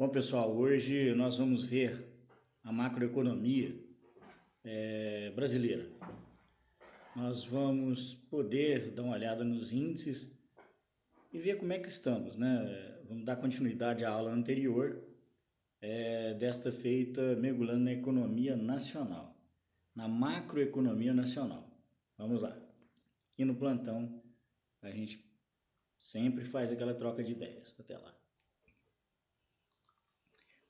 Bom, pessoal, hoje nós vamos ver a macroeconomia brasileira. Nós vamos poder dar uma olhada nos índices e ver como é que estamos, né? Vamos dar continuidade à aula anterior, desta feita mergulhando na economia nacional, na macroeconomia nacional. Vamos lá. E no plantão a gente sempre faz aquela troca de ideias. Até lá.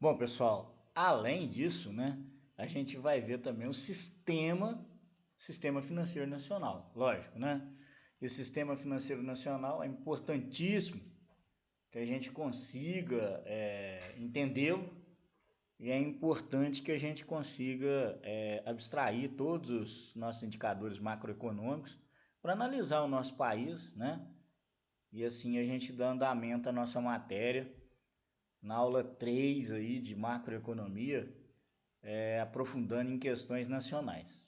Bom, pessoal, além disso, né, a gente vai ver também o sistema financeiro nacional, lógico, né? E o sistema financeiro nacional é importantíssimo que a gente consiga entendê-lo e é importante que a gente consiga abstrair todos os nossos indicadores macroeconômicos para analisar o nosso país, né? E assim a gente dá andamento à nossa matéria na aula 3 aí de macroeconomia, aprofundando em questões nacionais.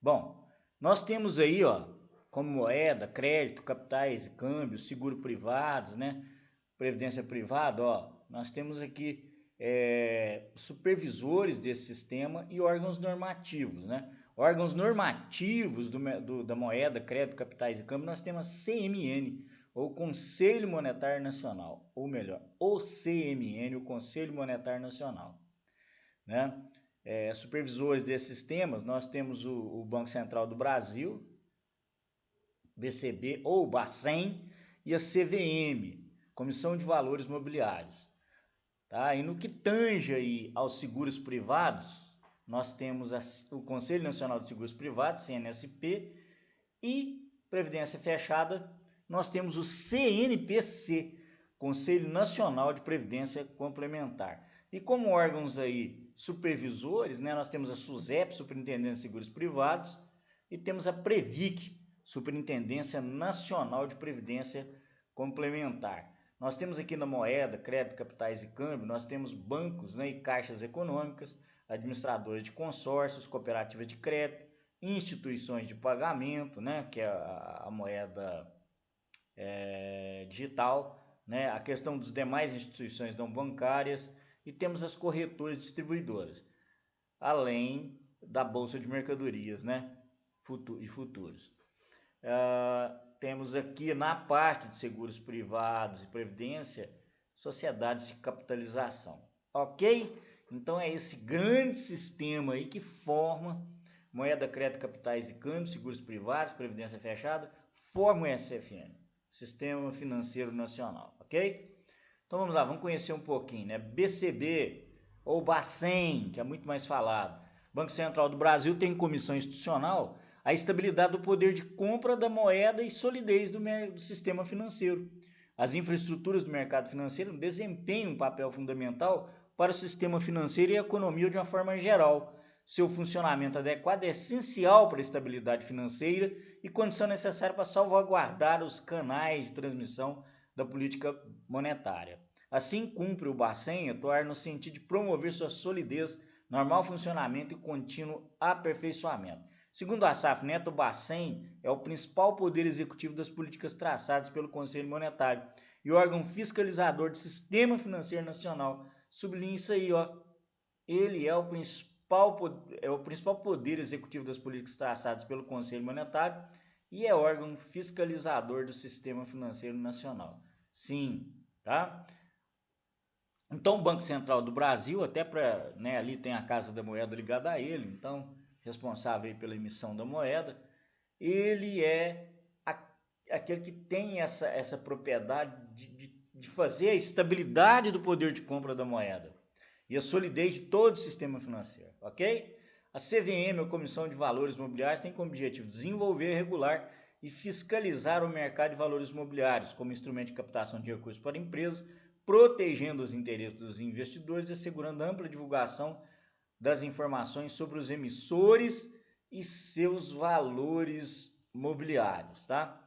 Bom, nós temos aí, como moeda, crédito, capitais e câmbios, seguro privados, né? Previdência privada, nós temos aqui supervisores desse sistema e órgãos normativos, né? Órgãos normativos da moeda, crédito, capitais e câmbio, nós temos a CMN, ou Conselho Monetário Nacional, ou melhor, o CMN, o Conselho Monetário Nacional, né? Supervisores desses sistemas, nós temos o Banco Central do Brasil, BCB ou Bacen, e a CVM, Comissão de Valores Mobiliários. Tá? E no que tange aí aos seguros privados, nós temos o Conselho Nacional de Seguros Privados, CNSP, e Previdência Fechada, nós temos o CNPC, Conselho Nacional de Previdência Complementar. E como órgãos aí supervisores, né, nós temos a SUSEP, Superintendência de Seguros Privados, e temos a Previc, Superintendência Nacional de Previdência Complementar. Nós temos aqui na moeda, crédito, capitais e câmbio, nós temos bancos, né, e caixas econômicas, administradores de consórcios, cooperativas de crédito, instituições de pagamento, né, que é a moeda digital, né, a questão dos demais instituições não bancárias, e temos as corretoras distribuidoras, além da Bolsa de Mercadorias, né, e futuros. Temos aqui na parte de seguros privados e previdência, sociedades de capitalização, ok? Então é esse grande sistema aí que forma moeda, crédito, capitais e câmbio, seguros privados, previdência fechada, forma o SFN, Sistema Financeiro Nacional, ok? Então vamos lá, vamos conhecer um pouquinho, né? BCB ou Bacen, que é muito mais falado. Banco Central do Brasil tem comissão institucional a estabilidade do poder de compra da moeda e solidez do sistema financeiro. As infraestruturas do mercado financeiro desempenham um papel fundamental para o sistema financeiro e a economia de uma forma geral. Seu funcionamento adequado é essencial para a estabilidade financeira e condição necessária para salvaguardar os canais de transmissão da política monetária. Assim, cumpre o Bacen atuar no sentido de promover sua solidez, normal funcionamento e contínuo aperfeiçoamento. Segundo a SAF Neto, o Bacen é o principal poder executivo das políticas traçadas pelo Conselho Monetário e órgão fiscalizador do Sistema Financeiro Nacional. Sublinha isso aí, ele é o principal poder executivo das políticas traçadas pelo Conselho Monetário e é órgão fiscalizador do Sistema Financeiro Nacional. Sim, tá? Então, o Banco Central do Brasil, até para, né, ali tem a Casa da Moeda ligada a ele, então, responsável pela emissão da moeda, ele é aquele que tem essa propriedade de fazer a estabilidade do poder de compra da moeda e a solidez de todo o sistema financeiro, ok? A CVM, a Comissão de Valores Mobiliários, tem como objetivo desenvolver, regular e fiscalizar o mercado de valores mobiliários como instrumento de captação de recursos para empresas, protegendo os interesses dos investidores e assegurando a ampla divulgação das informações sobre os emissores e seus valores mobiliários, tá?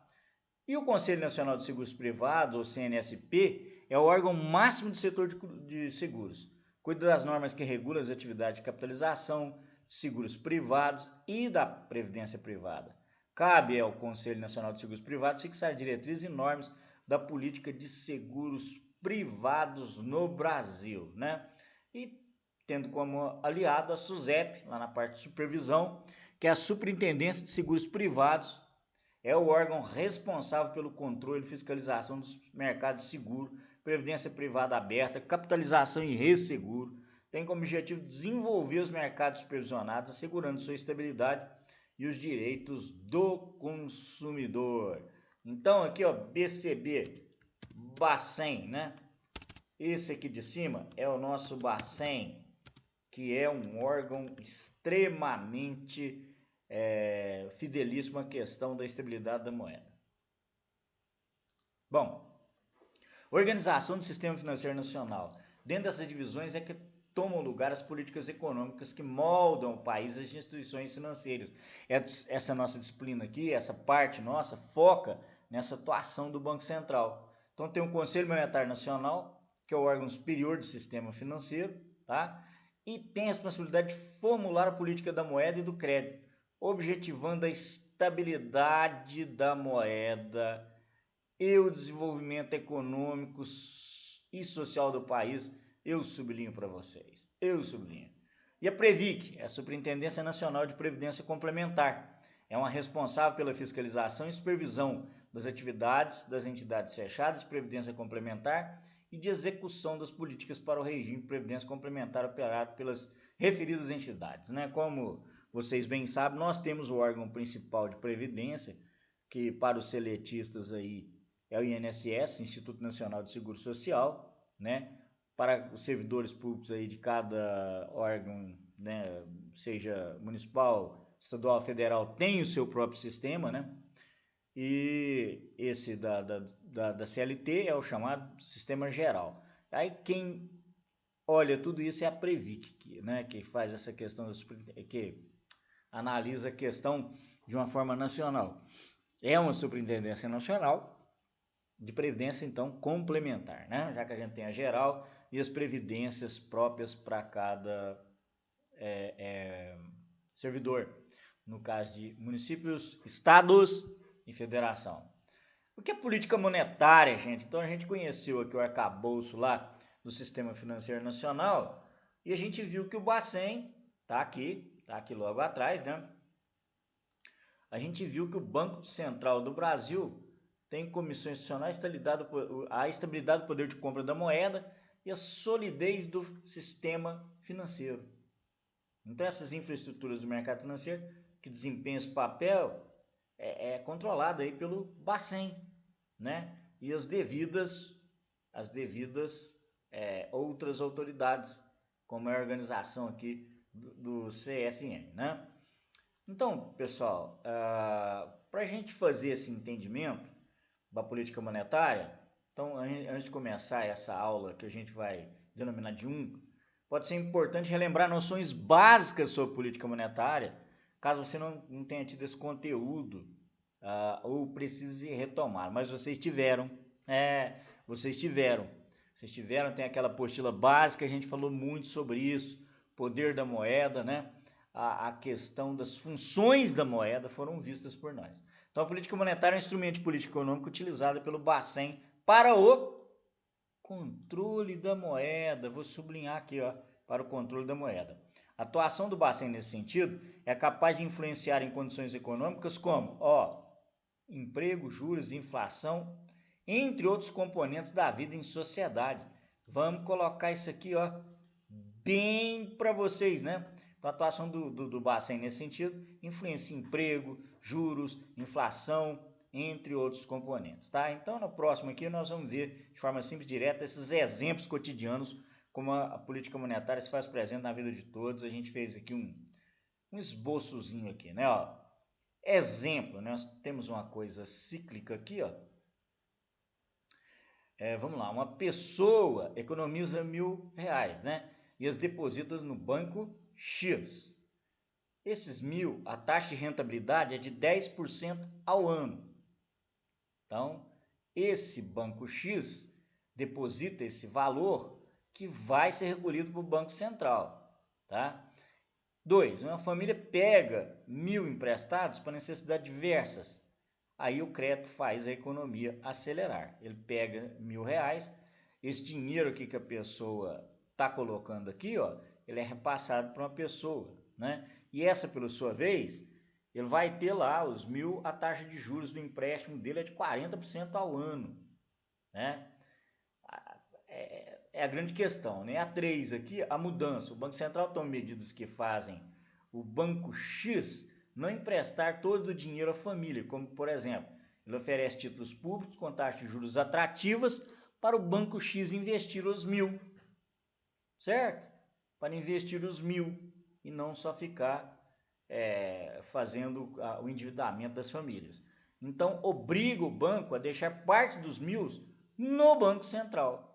E o Conselho Nacional de Seguros Privados, ou CNSP, é o órgão máximo do setor de seguros. Cuida das normas que regulam as atividades de capitalização, de seguros privados e da previdência privada. Cabe ao Conselho Nacional de Seguros Privados fixar diretrizes e normas da política de seguros privados no Brasil, né? E tendo como aliado a SUSEP, lá na parte de supervisão, que é a Superintendência de Seguros Privados, é o órgão responsável pelo controle e fiscalização dos mercados de seguro, previdência privada aberta, capitalização e resseguro. Tem como objetivo desenvolver os mercados supervisionados, assegurando sua estabilidade e os direitos do consumidor. Então aqui, ó, BCB, Bacen, né? Esse aqui de cima é o nosso Bacen, que é um órgão extremamente fidelíssimo à questão da estabilidade da moeda. Bom, organização do sistema financeiro nacional. Dentro dessas divisões é que tomam lugar as políticas econômicas que moldam o país e as instituições financeiras. Essa nossa disciplina aqui, essa parte nossa, foca nessa atuação do Banco Central. Então tem o Conselho Monetário Nacional, que é o órgão superior do sistema financeiro, tá? E tem a responsabilidade de formular a política da moeda e do crédito, objetivando a estabilidade da moeda e o desenvolvimento econômico e social do país. Eu sublinho para vocês, eu sublinho. E a Previc, é a Superintendência Nacional de Previdência Complementar, é uma responsável pela fiscalização e supervisão das atividades das entidades fechadas de previdência complementar e de execução das políticas para o regime de previdência complementar operado pelas referidas entidades, né? Como vocês bem sabem, nós temos o órgão principal de previdência, que para os seletistas aí é o INSS, Instituto Nacional de Seguro Social, né? Para os servidores públicos aí de cada órgão, né, seja municipal, estadual, federal, tem o seu próprio sistema, né? E esse da CLT é o chamado Sistema Geral. Aí quem olha tudo isso é a Previc, né, que faz essa questão, que analisa a questão de uma forma nacional. É uma superintendência nacional de previdência, então, complementar, né? Já que a gente tem a geral e as previdências próprias para cada servidor, no caso de municípios, estados e federação. O que é política monetária, gente? Então a gente conheceu aqui o arcabouço lá do Sistema Financeiro Nacional e a gente viu que o Bacen tá aqui logo atrás, né? A gente viu que o Banco Central do Brasil tem comissões institucionais, a estabilidade do poder de compra da moeda e a solidez do sistema financeiro. Então essas infraestruturas do mercado financeiro que desempenham esse papel é controlada aí pelo Bacen, né? E as devidas outras autoridades, como é a organização aqui do CFN, né? Então, pessoal, para a gente fazer esse entendimento da política monetária, então, antes de começar essa aula que a gente vai denominar de 1, pode ser importante relembrar noções básicas sobre política monetária, caso você não tenha tido esse conteúdo ou precise retomar. Mas vocês tiveram, tem aquela apostila básica, a gente falou muito sobre isso, poder da moeda, né? A questão das funções da moeda foram vistas por nós. Então, a política monetária é um instrumento de política econômica utilizado pelo Bacen para o controle da moeda. Vou sublinhar aqui, ó, para o controle da moeda. A atuação do Bacen nesse sentido é capaz de influenciar em condições econômicas como, emprego, juros, inflação, entre outros componentes da vida em sociedade. Vamos colocar isso aqui, ó, bem para vocês, né? Então, a atuação do Bacen nesse sentido influencia emprego, juros, inflação, entre outros componentes, tá? Então, no próximo aqui, nós vamos ver de forma simples e direta esses exemplos cotidianos, como a política monetária se faz presente na vida de todos. A gente fez aqui um esboçozinho aqui, né? Ó, exemplo, nós temos uma coisa cíclica aqui, ó. Vamos lá, uma pessoa economiza R$1.000, né? E as deposita no banco X. Esses 1.000, a taxa de rentabilidade é de 10% ao ano. Então, esse banco X deposita esse valor que vai ser recolhido para o Banco Central, tá? 2, uma família pega 1.000 emprestados para necessidades diversas. Aí o crédito faz a economia acelerar. Ele pega R$1.000 esse dinheiro aqui que a pessoa está colocando aqui, ó, ele é repassado para uma pessoa, né? E essa, pela sua vez, ele vai ter lá os 1.000, a taxa de juros do empréstimo dele é de 40% ao ano, né? É a grande questão, né? A 3 aqui, a mudança. O Banco Central toma medidas que fazem o Banco X não emprestar todo o dinheiro à família, como, por exemplo, ele oferece títulos públicos com taxas de juros atrativas para o Banco X investir os 1.000, certo? Para investir os 1.000 e não só ficar fazendo o endividamento das famílias. Então, obriga o banco a deixar parte dos 1.000 no Banco Central.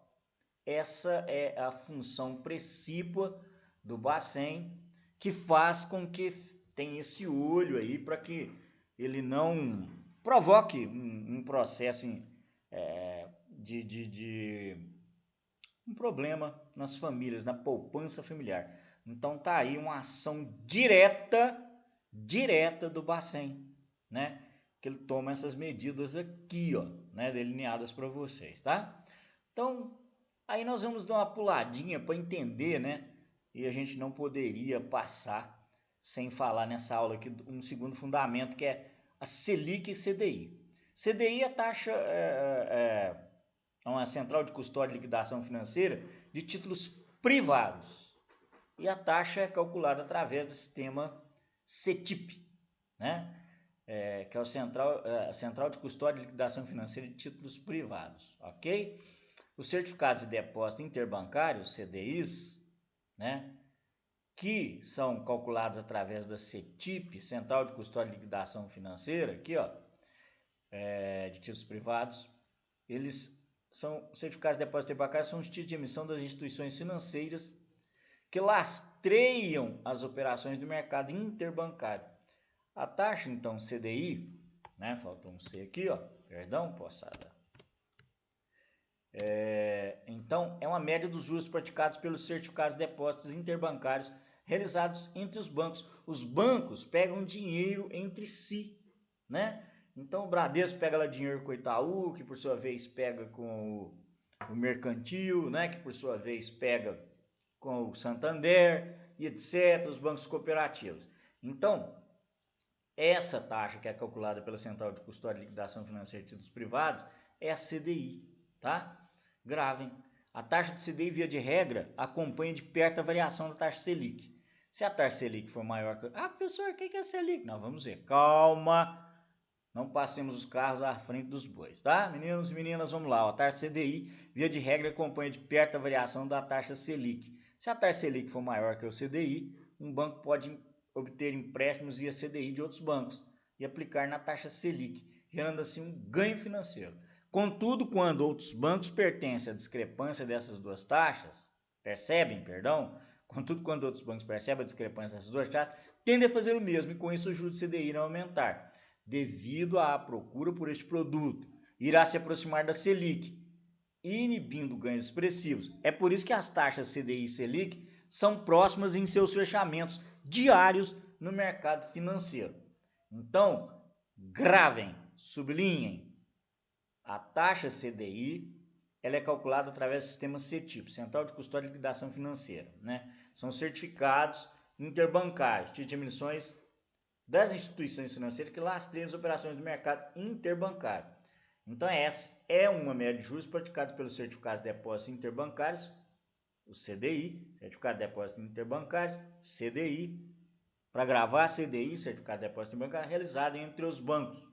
Essa é a função precípua do Bacen, que faz com que tenha esse olho aí para que ele não provoque um processo de um problema nas famílias, na poupança familiar. Então tá aí uma ação direta do Bacen, né? Que ele toma essas medidas aqui, ó, né, delineadas para vocês, tá? Então, aí nós vamos dar uma puladinha para entender, né? E a gente não poderia passar sem falar nessa aula aqui um segundo fundamento, que é a Selic e CDI. CDI é a taxa, é uma central de custódia e liquidação financeira de títulos privados. E a taxa é calculada através do sistema CETIP, né? Que é a central de custódia e liquidação financeira de títulos privados, ok? Os certificados de depósito interbancários, CDIs, né, que são calculados através da CETIP, Central de Custódia e Liquidação Financeira, aqui, ó, de títulos privados, eles são certificados de depósito interbancários, são os títulos de emissão das instituições financeiras que lastreiam as operações do mercado interbancário. A taxa, então, CDI, né, faltou um C aqui, ó, perdão, poçada. Então, é uma média dos juros praticados pelos certificados de depósitos interbancários realizados entre os bancos. Os bancos pegam dinheiro entre si, né? Então, o Bradesco pega lá dinheiro com o Itaú, que por sua vez pega com o Mercantil, né? Que por sua vez pega com o Santander, e etc., os bancos cooperativos. Então, essa taxa que é calculada pela Central de Custódia e Liquidação Financeira de Títulos Privados é a CDI, tá? Gravem. A taxa de CDI, via de regra, acompanha de perto a variação da taxa Selic. Se a taxa Selic for maior que... Ah, professor, o que é Selic? Não, vamos ver. Calma. Não passemos os carros à frente dos bois, tá? Meninos e meninas, vamos lá. A taxa CDI, via de regra, acompanha de perto a variação da taxa Selic. Se a taxa Selic for maior que o CDI, um banco pode obter empréstimos via CDI de outros bancos e aplicar na taxa Selic, gerando assim um ganho financeiro. Contudo, quando outros bancos percebem a discrepância dessas duas taxas, tendem a fazer o mesmo e com isso o juros de CDI irão aumentar, devido à procura por este produto. Irá se aproximar da Selic, inibindo ganhos expressivos. É por isso que as taxas CDI e Selic são próximas em seus fechamentos diários no mercado financeiro. Então, gravem, sublinhem. A taxa CDI ela é calculada através do sistema CETIP, Central de Custódia e Liquidação Financeira, né? São certificados interbancários, títulos de emissões das instituições financeiras que lastreiam as operações do mercado interbancário. Então, essa é uma média de juros praticados pelos certificados de depósitos interbancários, o CDI, Certificado de Depósitos Interbancários, CDI, para gravar CDI, Certificado de Depósito Interbancário, realizado entre os bancos,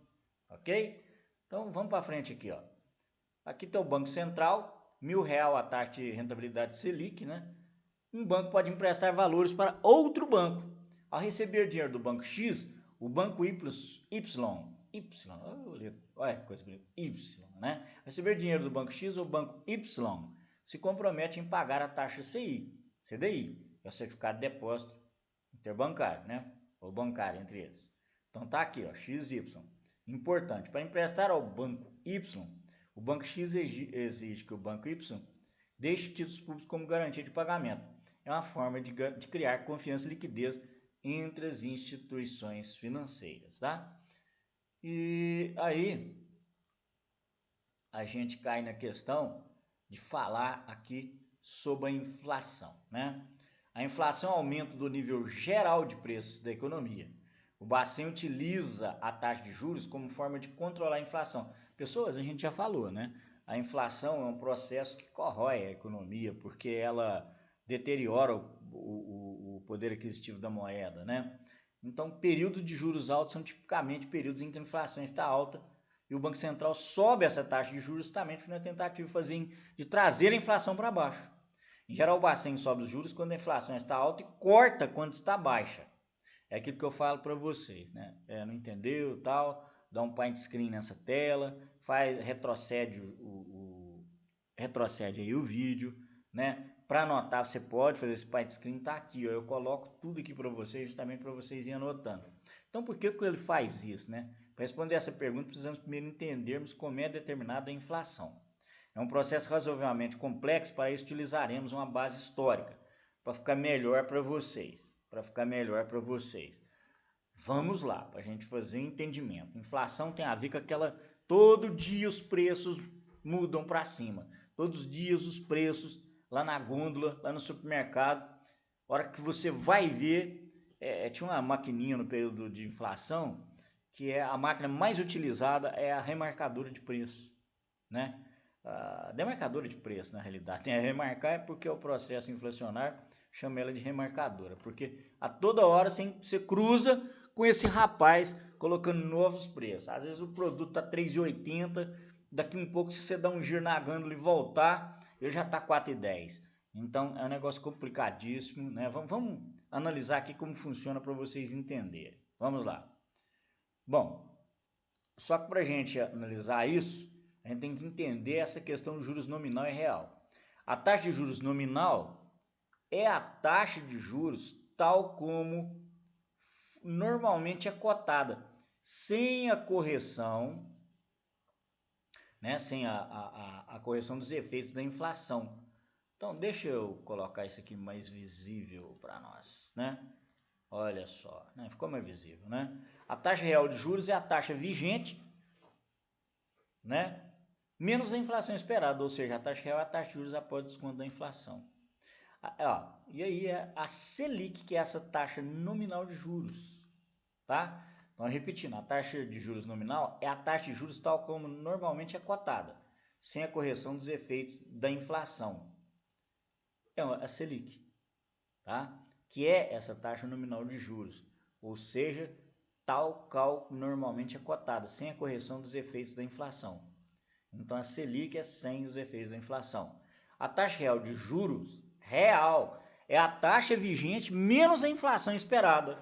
ok? Então, vamos para frente aqui, ó. Aqui está o Banco Central, R$1.000 a taxa de rentabilidade Selic, né? Um banco pode emprestar valores para outro banco. Ao receber dinheiro do banco X, o banco olha que coisa bonita, Y, né? Ao receber dinheiro do banco X, o banco Y se compromete em pagar a taxa CDI, que é o certificado de depósito interbancário, né? Ou bancário entre eles. Então tá aqui, ó, XY. Importante, para emprestar ao banco Y, o banco X exige que o banco Y deixe títulos públicos como garantia de pagamento. É uma forma de criar confiança e liquidez entre as instituições financeiras, tá? E aí a gente cai na questão de falar aqui sobre a inflação, né? A inflação é o aumento do nível geral de preços da economia. O Bacen utiliza a taxa de juros como forma de controlar a inflação. Pessoas, a gente já falou, né? A inflação é um processo que corrói a economia, porque ela deteriora o poder aquisitivo da moeda, né? Então, períodos de juros altos são tipicamente períodos em que a inflação está alta e o Banco Central sobe essa taxa de juros justamente na tentativa de trazer a inflação para baixo. Em geral, o Bacen sobe os juros quando a inflação está alta e corta quando está baixa. É aquilo que eu falo para vocês, né? Não entendeu, tal, dá um print screen nessa tela, retrocede aí o vídeo, né? Para anotar, você pode fazer esse print screen, tá aqui, ó, eu coloco tudo aqui para vocês, justamente para vocês irem anotando. Então, por que ele faz isso, né? Para responder essa pergunta, precisamos primeiro entendermos como é determinada a inflação. É um processo razoavelmente complexo, para isso utilizaremos uma base histórica, para ficar melhor para vocês. Vamos lá, para a gente fazer um entendimento. Inflação tem a ver com aquela... Todo dia os preços mudam para cima. Todos os dias os preços lá na gôndola, lá no supermercado. A hora que você vai ver... tinha uma maquininha no período de inflação, que é a máquina mais utilizada, é a remarcadora de preço, né? A demarcadora de preço, na realidade. Tem a remarcar é porque o processo inflacionário chama ela de remarcadora, porque a toda hora você cruza com esse rapaz colocando novos preços. Às vezes o produto está R$3,80, daqui um pouco se você dá um giro na gôndola e voltar, ele já está R$4,10. Então é um negócio complicadíssimo, né? Vamos analisar aqui como funciona para vocês entenderem. Vamos lá. Bom, só que para a gente analisar isso, a gente tem que entender essa questão de juros nominal e real. A taxa de juros nominal é a taxa de juros tal como normalmente é cotada, sem a correção, né? Sem a correção dos efeitos da inflação. Então, deixa eu colocar isso aqui mais visível para nós, né? Olha só, né? Ficou mais visível, né? A taxa real de juros é a taxa vigente, né? Menos a inflação esperada, ou seja, a taxa real é a taxa de juros após o desconto da inflação. E aí é a Selic, que é essa taxa nominal de juros, tá? Então, repetindo, a taxa de juros nominal é a taxa de juros tal como normalmente é cotada, sem a correção dos efeitos da inflação. É a Selic, tá? Que é essa taxa nominal de juros, ou seja, tal qual normalmente é cotada, sem a correção dos efeitos da inflação. Então, a Selic é sem os efeitos da inflação. A taxa real de juros, real, é a taxa vigente menos a inflação esperada.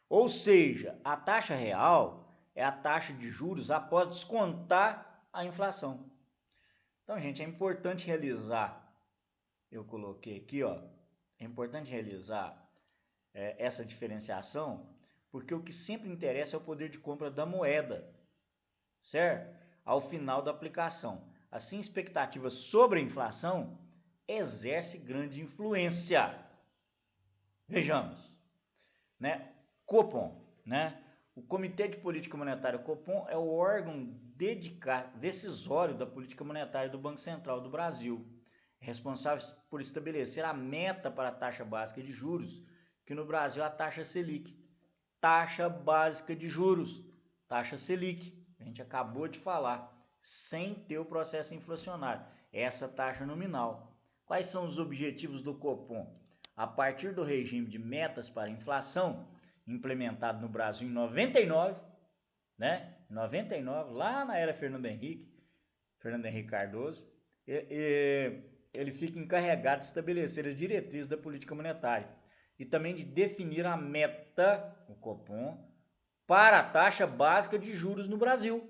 Ou seja, a taxa real é a taxa de juros após descontar a inflação. Então, gente, é importante realizar, eu coloquei aqui, ó, é importante realizar essa diferenciação, porque o que sempre interessa é o poder de compra da moeda, certo? Ao final da aplicação. Assim, expectativas sobre a inflação exerce grande influência. Vejamos, né? Copom, né? O Comitê de Política Monetária, Copom, é o órgão decisório da política monetária do Banco Central do Brasil, responsável por estabelecer a meta para a taxa básica de juros, que no Brasil é a taxa Selic. Taxa básica de juros, taxa Selic. A gente acabou de falar, sem ter o processo inflacionário, essa taxa nominal. Quais são os objetivos do Copom? A partir do regime de metas para a inflação, implementado no Brasil em 99, né? 99, lá na era Fernando Henrique Cardoso, ele fica encarregado de estabelecer as diretrizes da política monetária e também de definir a meta, o Copom, para a taxa básica de juros no Brasil,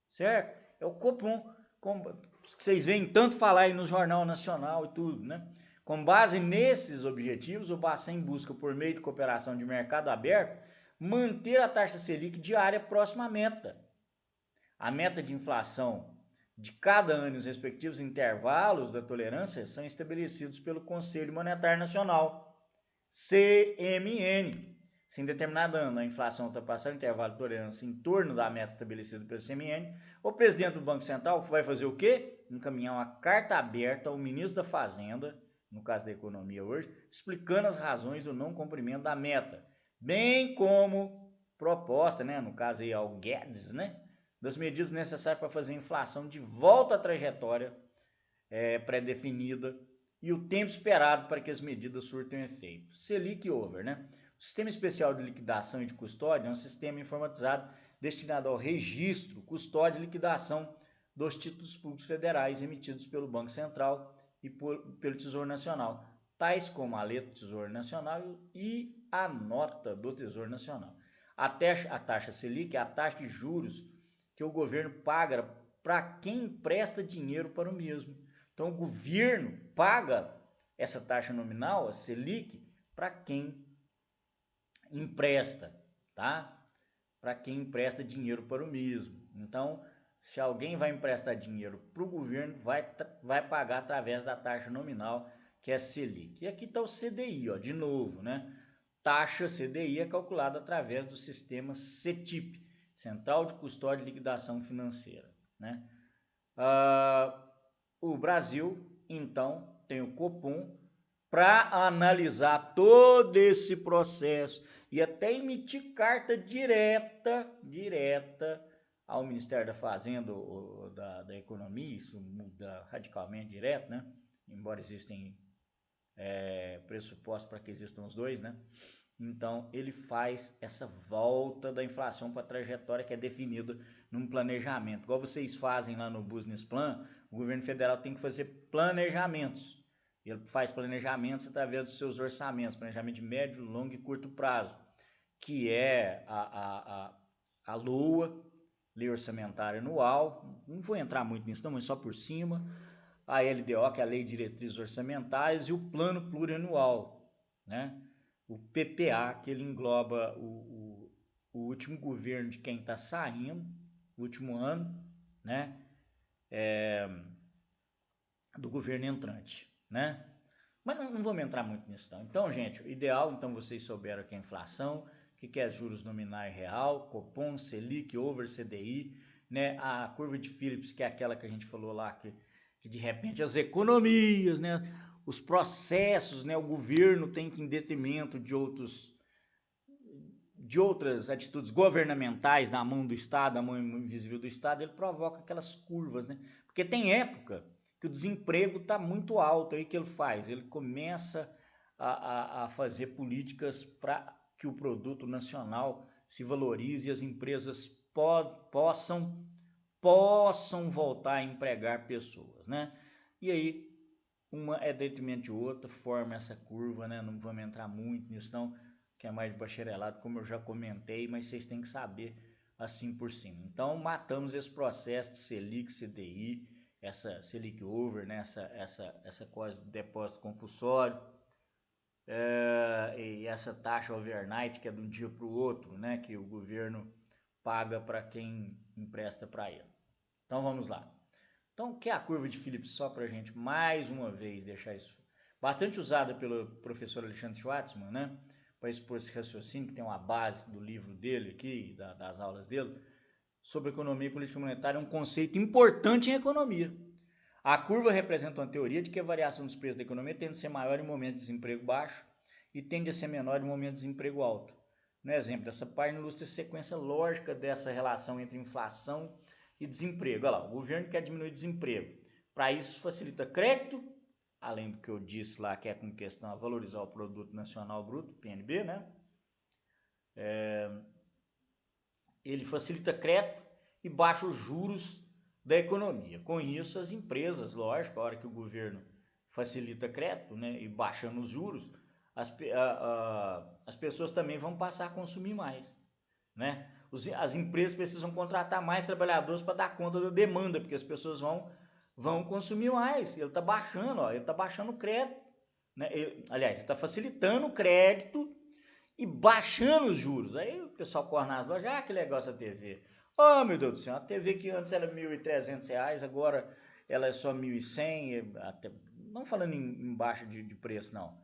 certo? É o Copom, que vocês veem tanto falar aí no Jornal Nacional e tudo, né? Com base nesses objetivos, o Bacen busca, por meio de cooperação de mercado aberto, manter a taxa Selic diária próxima à meta. A meta de inflação de cada ano e os respectivos intervalos da tolerância são estabelecidos pelo Conselho Monetário Nacional, CMN, Se em determinado ano a inflação ultrapassar o intervalo de tolerância em torno da meta estabelecida pelo CMN, o presidente do Banco Central vai fazer o quê? Encaminhar uma carta aberta ao ministro da Fazenda, no caso da Economia hoje, explicando as razões do não cumprimento da meta, bem como proposta, né, no caso aí ao Guedes, né, das medidas necessárias para fazer a inflação de volta à trajetória pré-definida e o tempo esperado para que as medidas surtam efeito. Selic over, né? O Sistema Especial de Liquidação e de Custódia é um sistema informatizado destinado ao registro, custódia e liquidação dos títulos públicos federais emitidos pelo Banco Central e pelo Tesouro Nacional, tais como a letra do Tesouro Nacional e a nota do Tesouro Nacional. A taxa Selic é a taxa de juros que o governo paga para quem empresta dinheiro para o mesmo. Então, o governo paga essa taxa nominal, a Selic, para quem empresta, tá? Para quem empresta dinheiro para o mesmo. Então, se alguém vai emprestar dinheiro para o governo, vai pagar através da taxa nominal, que é a Selic. E aqui está o CDI, ó, de novo, né? Taxa CDI é calculada através do sistema CETIP, Central de Custódia e Liquidação Financeira, né? O Brasil, então, tem o Copom para analisar todo esse processo e até emitir carta direta ao Ministério da Fazenda ou da Economia. Isso muda radicalmente direto, né? Embora existem pressupostos para que existam os dois, né? Então, ele faz essa volta da inflação para a trajetória que é definida num planejamento. Igual vocês fazem lá no Business Plan, o governo federal tem que fazer planejamentos. Ele faz planejamentos através dos seus orçamentos, planejamento de médio, longo e curto prazo, que é a LOA, Lei Orçamentária Anual. Não vou entrar muito nisso não, mas só por cima. A LDO, que é a Lei de Diretrizes Orçamentárias, e o Plano Plurianual, né? O PPA, que ele engloba o último governo de quem está saindo, o último ano, né? Do governo entrante, né? Mas não vamos entrar muito nisso não. Então, gente, o ideal, então vocês souberam que é a inflação, que é juros nominais real, Copom, Selic, over CDI, né? A curva de Phillips, que é aquela que a gente falou lá, que de repente as economias, né? Os processos, né? O governo tem que, em detrimento de outras atitudes governamentais na mão do Estado, na mão invisível do Estado, ele provoca aquelas curvas, né? Porque tem época que o desemprego está muito alto, aí que ele faz? Ele começa a fazer políticas para que o produto nacional se valorize e as empresas possam voltar a empregar pessoas, né? E aí, uma é detrimento de outra, forma essa curva, né? Não vamos entrar muito nisso não, que é mais de bacharelado, como eu já comentei, mas vocês têm que saber assim por cima. Então, matamos esse processo de Selic, CDI, essa Selic over, né? essa coisa de depósito compulsório, e essa taxa overnight, que é de um dia para o outro, né? Que o governo paga para quem empresta para ele. Então, vamos lá. Então, o que é a curva de Phillips? Só para a gente, mais uma vez, deixar isso bastante usada pelo professor Alexandre Schwartzman, né? Para expor esse raciocínio, que tem uma base do livro dele aqui, das aulas dele, sobre economia e política monetária, é um conceito importante em economia. A curva representa uma teoria de que a variação dos preços da economia tende a ser maior em momentos de desemprego baixo e tende a ser menor em momentos de desemprego alto. No exemplo dessa página, ilustra a sequência lógica dessa relação entre inflação e desemprego. Olha lá, o governo quer diminuir o desemprego. Para isso, facilita crédito, além do que eu disse lá, que é com questão a valorizar o Produto Nacional Bruto, PNB, né? Ele facilita crédito e baixa os juros da economia. Com isso, as empresas, lógico, a hora que o governo facilita crédito, né, e baixando os juros, as pessoas também vão passar a consumir mais, né? As empresas precisam contratar mais trabalhadores para dar conta da demanda, porque as pessoas vão consumir mais. Ele está baixando, ele está baixando o crédito, né? Aliás, ele está facilitando o crédito e baixando os juros. Aí o pessoal corre nas lojas, que legal essa TV. Oh, meu Deus do céu, a TV que antes era R$ 1.300, agora ela é só R$ 1.100, até, não falando em baixa de preço, não.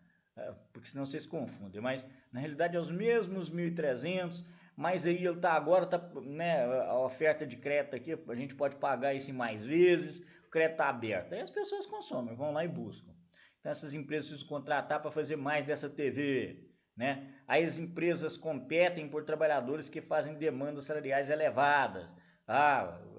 porque senão vocês confundem, mas na realidade é os mesmos 1.300, mas aí ele agora tá, né, a oferta de crédito aqui, a gente pode pagar isso em mais vezes, o crédito está aberto, aí as pessoas consomem, vão lá e buscam. Então essas empresas precisam contratar para fazer mais dessa TV, né? Aí as empresas competem por trabalhadores que fazem demandas salariais elevadas.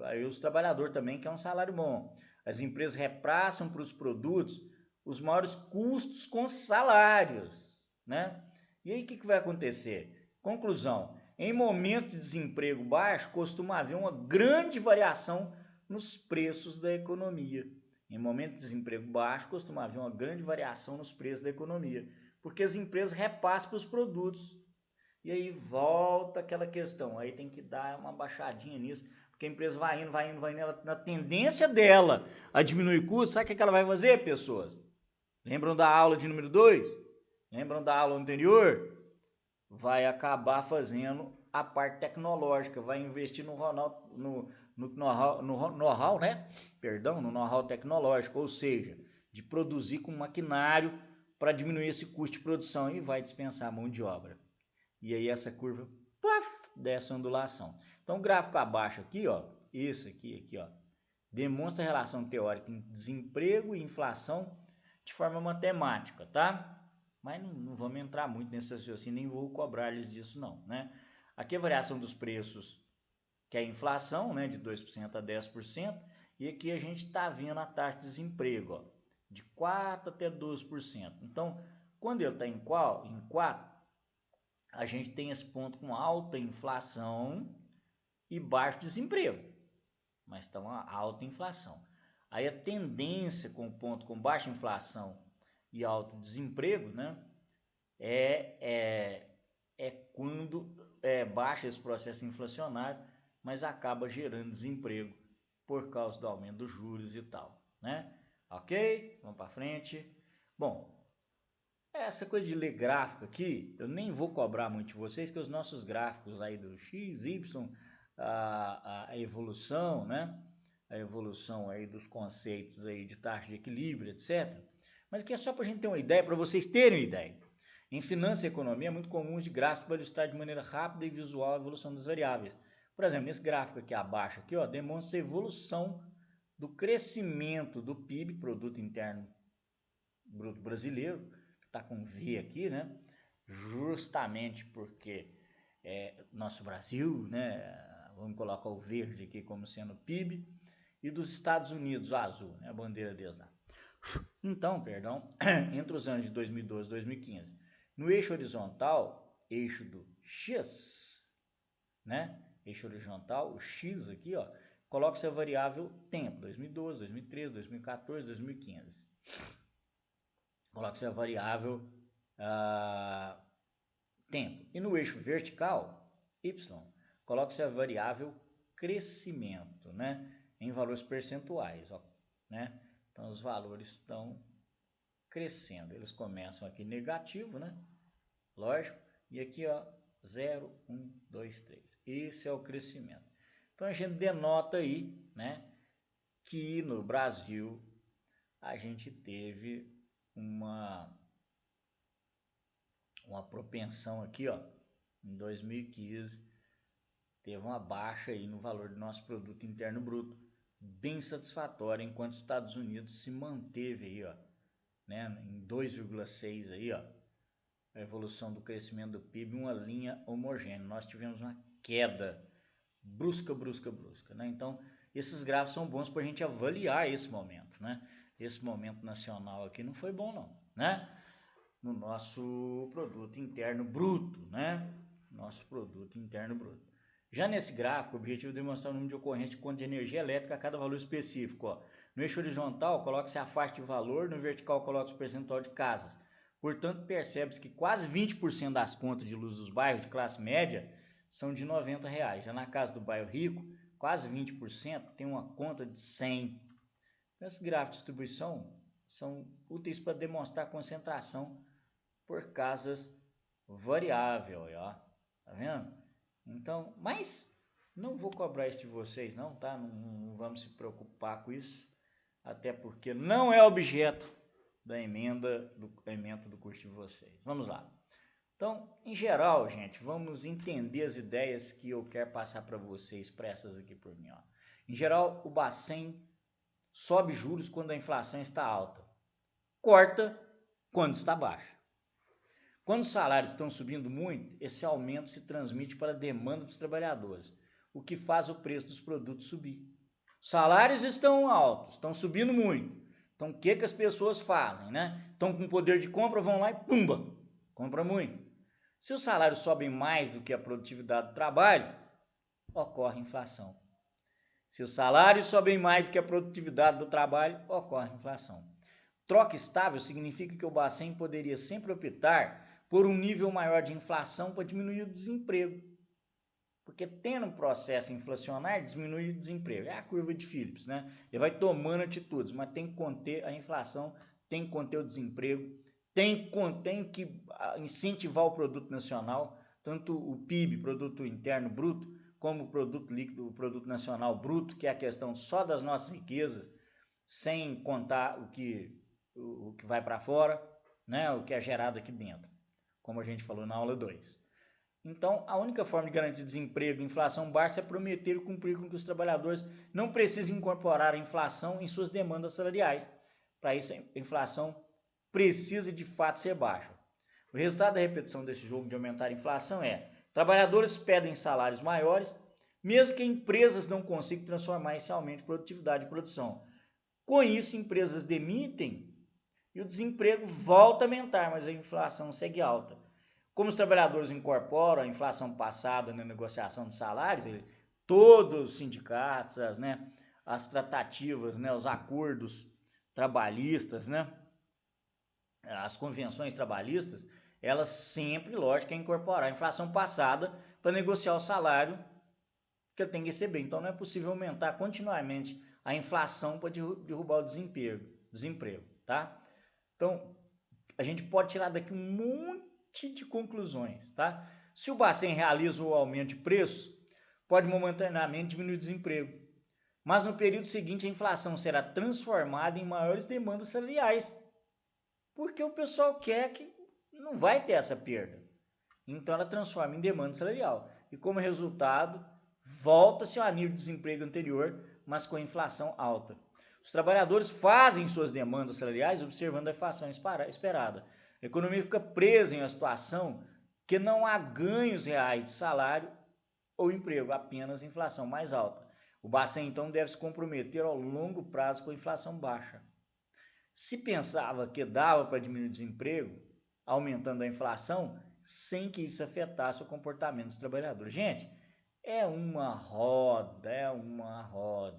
Aí os trabalhadores também querem um salário bom. As empresas repassam para os produtos os maiores custos com salários, né? E aí o que vai acontecer? Conclusão, em momento de desemprego baixo, costuma haver uma grande variação nos preços da economia. Em momento de desemprego baixo, costuma haver uma grande variação nos preços da economia, porque as empresas repassam para os produtos. E aí volta aquela questão, aí tem que dar uma baixadinha nisso, porque a empresa vai indo, ela, na tendência dela a diminuir custo, sabe o que ela vai fazer, pessoas? Lembram da aula de número 2? Lembram da aula anterior? Vai acabar fazendo a parte tecnológica, vai investir no know-how, né? Perdão, no know-how tecnológico, ou seja, de produzir com maquinário para diminuir esse custo de produção e vai dispensar a mão de obra. E aí essa curva, puff, desce a ondulação. Então o gráfico abaixo aqui, ó, esse aqui, ó, demonstra a relação teórica entre desemprego e inflação de forma matemática, tá? Mas não vamos entrar muito nesse raciocínio, nem vou cobrar-lhes disso não, né? Aqui a variação dos preços, que é a inflação, né, de 2% a 10%, e aqui a gente está vendo a taxa de desemprego, ó, de 4% até 12%. Então, quando ele está em 4%, a gente tem esse ponto com alta inflação e baixo desemprego, mas está uma alta inflação. Aí a tendência com o ponto com baixa inflação e alto desemprego, né, é quando baixa esse processo inflacionário, mas acaba gerando desemprego por causa do aumento dos juros e tal, né? Ok? Vamos para frente. Bom, essa coisa de ler gráfico aqui, eu nem vou cobrar muito de vocês, que os nossos gráficos aí do X, Y, a evolução, né? A evolução aí dos conceitos aí de taxa de equilíbrio, etc. Mas aqui é só para a gente ter uma ideia, para vocês terem uma ideia. Em finanças e economia é muito comum de gráficos para ilustrar de maneira rápida e visual a evolução das variáveis. Por exemplo, nesse gráfico aqui abaixo, aqui, ó, demonstra a evolução do crescimento do PIB, Produto Interno Bruto Brasileiro, que está com V aqui, né? Justamente porque nosso Brasil, né? Vamos colocar o verde aqui como sendo PIB, e dos Estados Unidos, o azul, né? A bandeira deles lá. Então, entre os anos de 2012 e 2015, no eixo horizontal, eixo do X, né? Eixo horizontal, o X aqui, ó, coloca-se a variável tempo, 2012, 2013, 2014, 2015. Coloca-se a variável tempo. E no eixo vertical, Y, coloca-se a variável crescimento, né? Em valores percentuais, ó, né? Então os valores estão crescendo. Eles começam aqui negativo, né? Lógico. E aqui, ó, 0, 1, 2, 3. Esse é o crescimento. Então a gente denota aí, né, que no Brasil a gente teve uma propensão aqui, ó, em 2015 teve uma baixa aí no valor do nosso produto interno bruto, bem satisfatória, enquanto os Estados Unidos se manteve aí, ó, né, em 2,6 aí, ó, a evolução do crescimento do PIB, uma linha homogênea. Nós tivemos uma queda brusca, né? Então, esses gráficos são bons para a gente avaliar esse momento, né? Esse momento nacional aqui não foi bom não, né? No nosso produto interno bruto, né? Nosso produto interno bruto. Já nesse gráfico, o objetivo é demonstrar o número de ocorrências de conta de energia elétrica a cada valor específico, ó. No eixo horizontal, coloca-se a faixa de valor, no vertical, coloca-se o percentual de casas. Portanto, percebe-se que quase 20% das contas de luz dos bairros de classe média são de R$90. Já na casa do bairro rico, quase 20% tem uma conta de 100. Então, esses gráficos de distribuição são úteis para demonstrar a concentração por casas variável, ó. Tá vendo? Então, mas não vou cobrar isso de vocês, não, tá? Não vamos se preocupar com isso, até porque não é objeto da emenda do curso de vocês. Vamos lá. Então, em geral, gente, vamos entender as ideias que eu quero passar para vocês, expressas aqui por mim. Ó. Em geral, o Bacen sobe juros quando a inflação está alta, corta quando está baixa. Quando os salários estão subindo muito, esse aumento se transmite para a demanda dos trabalhadores, o que faz o preço dos produtos subir. Os salários estão altos, estão subindo muito. Então, o que as pessoas fazem, né? Estão com poder de compra, vão lá e pumba, compra muito. Se os salários sobem mais do que a produtividade do trabalho, ocorre inflação. Se os salários sobem mais do que a produtividade do trabalho, ocorre inflação. Troca estável significa que o Bacen poderia sempre optar por um nível maior de inflação para diminuir o desemprego. Porque tendo um processo inflacionário, diminui o desemprego. É a curva de Phillips, né? Ele vai tomando atitudes, mas tem que conter a inflação, tem que conter o desemprego, tem que incentivar o produto nacional, tanto o PIB, Produto Interno Bruto, como o produto líquido, o Produto Nacional Bruto, que é a questão só das nossas riquezas, sem contar o que vai para fora, né? O que é gerado aqui dentro, como a gente falou na aula 2. Então, a única forma de garantir desemprego e inflação baixa é prometer e cumprir com que os trabalhadores não precisem incorporar a inflação em suas demandas salariais. Para isso, a inflação precisa de fato ser baixa. O resultado da repetição desse jogo de aumentar a inflação é: trabalhadores pedem salários maiores, mesmo que empresas não consigam transformar esse aumento de produtividade e produção. Com isso, empresas demitem e o desemprego volta a aumentar, mas a inflação segue alta. Como os trabalhadores incorporam a inflação passada na negociação de salários, todos os sindicatos, as tratativas, os acordos trabalhistas, as convenções trabalhistas, elas sempre, lógico, é incorporar a inflação passada para negociar o salário que ele tem que receber. Então, não é possível aumentar continuamente a inflação para derrubar o desemprego, tá? Então, a gente pode tirar daqui um monte de conclusões, tá? Se o Bacen realiza o aumento de preços, pode momentaneamente diminuir o desemprego, mas no período seguinte a inflação será transformada em maiores demandas salariais, porque o pessoal quer que não vai ter essa perda, então ela transforma em demanda salarial, e como resultado volta-se ao nível de desemprego anterior, mas com a inflação alta. Os trabalhadores fazem suas demandas salariais observando a inflação esperada. A economia fica presa em uma situação que não há ganhos reais de salário ou emprego, apenas inflação mais alta. O Bacen, então, deve se comprometer ao longo prazo com a inflação baixa. Se pensava que dava para diminuir o desemprego, aumentando a inflação, sem que isso afetasse o comportamento dos trabalhadores. Gente, é uma roda.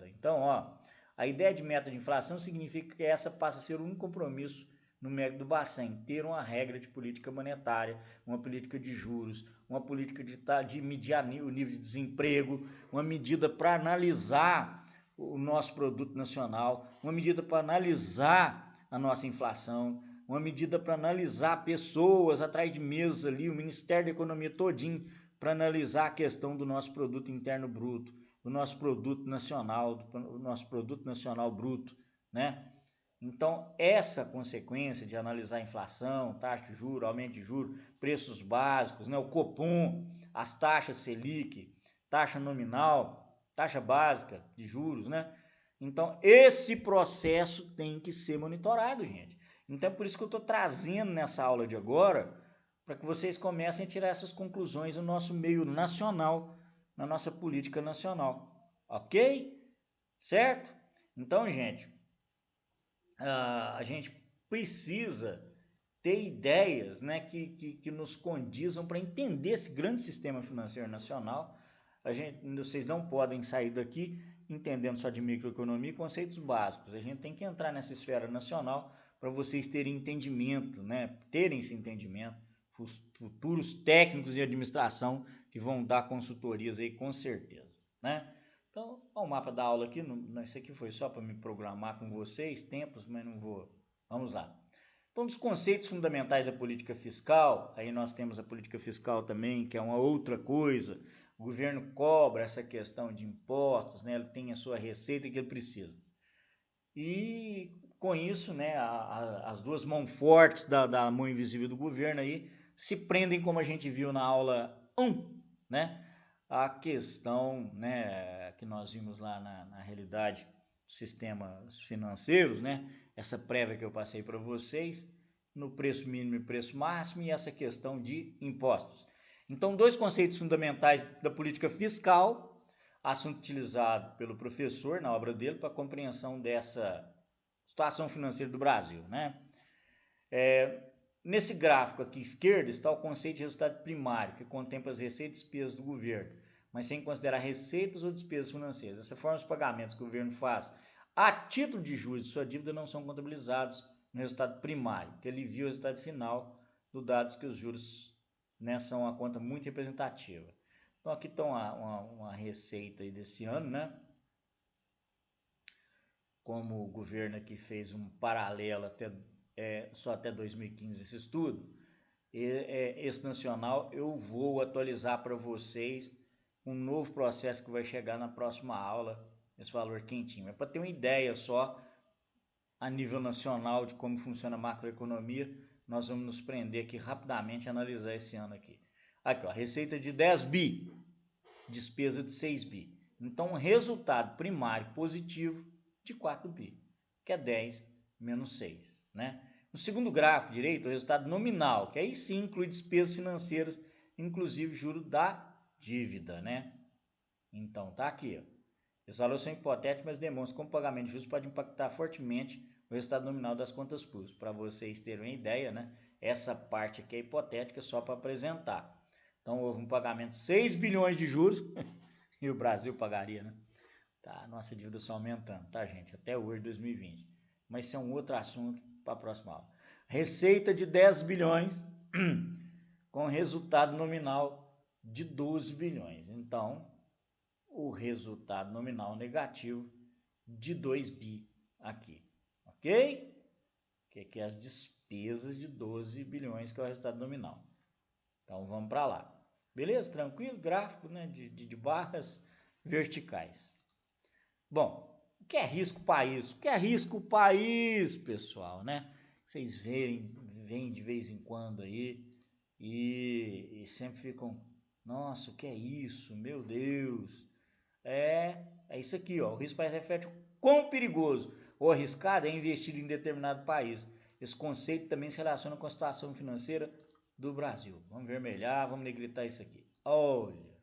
Então, a ideia de meta de inflação significa que essa passa a ser um compromisso numérico do Bacen, ter uma regra de política monetária, uma política de juros, uma política de medir o nível de desemprego, uma medida para analisar o nosso produto nacional, uma medida para analisar a nossa inflação, uma medida para analisar pessoas atrás de mesas ali, o Ministério da Economia todinho, para analisar a questão do nosso produto interno bruto, do nosso produto nacional, do nosso produto nacional bruto, né? Então, essa consequência de analisar a inflação, taxa de juros, aumento de juros, preços básicos, o Copom, as taxas Selic, taxa nominal, taxa básica de juros, Então, esse processo tem que ser monitorado, gente. Então, é por isso que eu estou trazendo nessa aula de agora, para que vocês comecem a tirar essas conclusões no nosso meio nacional, na nossa política nacional. Ok? Certo? Então, gente, a gente precisa ter ideias que nos condizam para entender esse grande sistema financeiro nacional. Vocês não podem sair daqui entendendo só de microeconomia e conceitos básicos. A gente tem que entrar nessa esfera nacional para vocês terem entendimento, terem esse entendimento, futuros técnicos de administração que vão dar consultorias aí com certeza, Então, o mapa da aula aqui, isso aqui foi só para me programar com vocês, tempos, mas não vou. Vamos lá. Então, dos conceitos fundamentais da política fiscal, aí nós temos a política fiscal também, que é uma outra coisa. O governo cobra essa questão de impostos, ele tem a sua receita que ele precisa. E com isso, né, as duas mãos fortes da mão invisível do governo aí se prendem, como a gente viu na aula 1, né? A questão, né, que nós vimos lá na realidade dos sistemas financeiros, né? Essa prévia que eu passei para vocês, no preço mínimo e preço máximo, e essa questão de impostos. Então, dois conceitos fundamentais da política fiscal, assunto utilizado pelo professor na obra dele para a compreensão dessa situação financeira do Brasil, né? Nesse gráfico aqui esquerdo está o conceito de resultado primário, que contempla as receitas e despesas do governo, mas sem considerar receitas ou despesas financeiras. Dessa forma, os pagamentos que o governo faz a título de juros de sua dívida não são contabilizados no resultado primário, que alivia o resultado final do dados que os juros, né, são uma conta muito representativa. Então aqui está uma receita aí desse ano, né? Como o governo aqui fez um paralelo só até 2015 esse estudo, esse nacional eu vou atualizar para vocês um novo processo que vai chegar na próxima aula, esse valor quentinho. É para ter uma ideia só a nível nacional de como funciona a macroeconomia, nós vamos nos prender aqui rapidamente e analisar esse ano aqui. Aqui, ó, receita de 10 bi, despesa de 6 bi. Então, resultado primário positivo de 4 bi, que é 10 menos 6, né? No segundo gráfico direito, o resultado nominal, que aí sim inclui despesas financeiras, inclusive juro da dívida, né? Então, tá aqui, ó. Esses valores são hipotéticos, mas demonstram como o pagamento de juros pode impactar fortemente o resultado nominal das contas públicas. Para vocês terem uma ideia, né? Essa parte aqui é hipotética só para apresentar. Então, houve um pagamento de 6 bilhões de juros e o Brasil pagaria, né? Tá, nossa dívida só aumentando, tá, gente? Até hoje, 2020. Mas isso é um outro assunto para a próxima aula. Receita de 10 bilhões com resultado nominal de 12 bilhões. Então, o resultado nominal negativo de 2 bi aqui, ok? Que é as despesas de 12 bilhões, que é o resultado nominal. Então, vamos para lá. Beleza? Tranquilo? Gráfico, né, de barras verticais. Bom, o que é risco país? O que é risco país, pessoal, né? Vocês veem de vez em quando aí e sempre ficam, nossa, o que é isso? Meu Deus! É isso aqui, ó. O risco país reflete o quão perigoso ou arriscado é investir em determinado país. Esse conceito também se relaciona com a situação financeira do Brasil. Vamos vermelhar, vamos negritar isso aqui. Olha,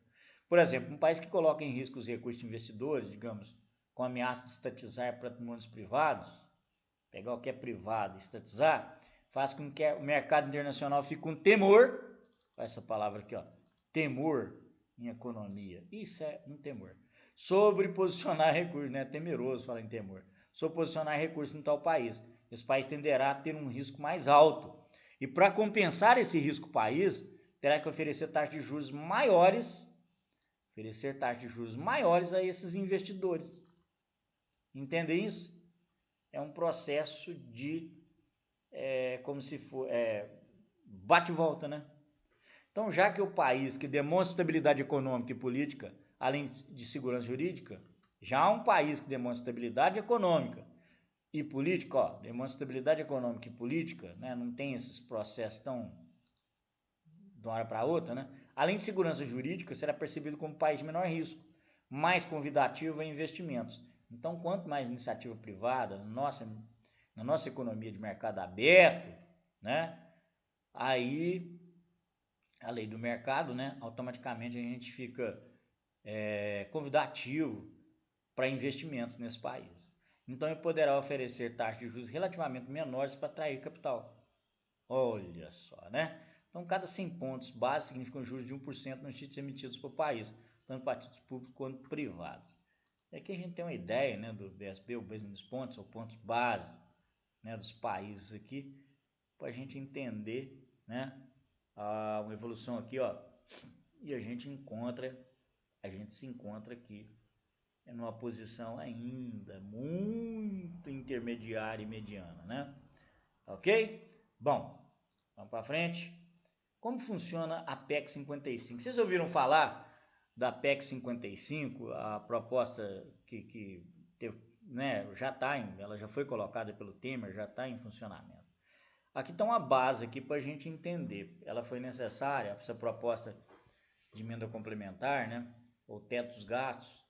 por exemplo, um país que coloca em risco os recursos de investidores, digamos, com ameaça de estatizar patrimônios privados, pegar o que é privado e estatizar, faz com que o mercado internacional fique com temor, essa palavra aqui, ó, temor em economia. Isso é um temor. Sobre posicionar recursos, né? Temeroso falar em temor. Sobre posicionar recursos em tal país. Esse país tenderá a ter um risco mais alto. E para compensar esse risco, o país terá que oferecer taxas de juros maiores, a esses investidores. Entendem isso? É um processo de, como se for, bate e volta, né? Então, já que o país que demonstra estabilidade econômica e política, além de segurança jurídica, já há um país que demonstra estabilidade econômica e política, ó, demonstra estabilidade econômica e política, né? Não tem esses processos tão de uma hora para outra, né? Além de segurança jurídica, será percebido como país de menor risco, mais convidativo a investimentos. Então, quanto mais iniciativa privada, na nossa economia de mercado aberto, né? Aí a lei do mercado, né? Automaticamente a gente fica convidativo para investimentos nesse país. Então, ele poderá oferecer taxas de juros relativamente menores para atrair capital. Olha só, né? Então, cada 100 pontos base significam juros de 1% nos títulos emitidos pelo país, tanto para títulos públicos quanto privados. Aqui a gente tem uma ideia, né, do BSB, o Business Points, ou pontos base, né, dos países aqui, para a gente entender, né, uma evolução aqui, ó, e a gente se encontra aqui numa posição ainda muito intermediária e mediana, né? Ok? Bom, vamos para frente. Como funciona a PEC 55? Vocês ouviram falar da PEC 55, a proposta que teve né, ela já foi colocada pelo Temer, já está em funcionamento. Aqui está uma base aqui para a gente entender. Ela foi necessária, essa proposta de emenda complementar, né, ou teto dos gastos,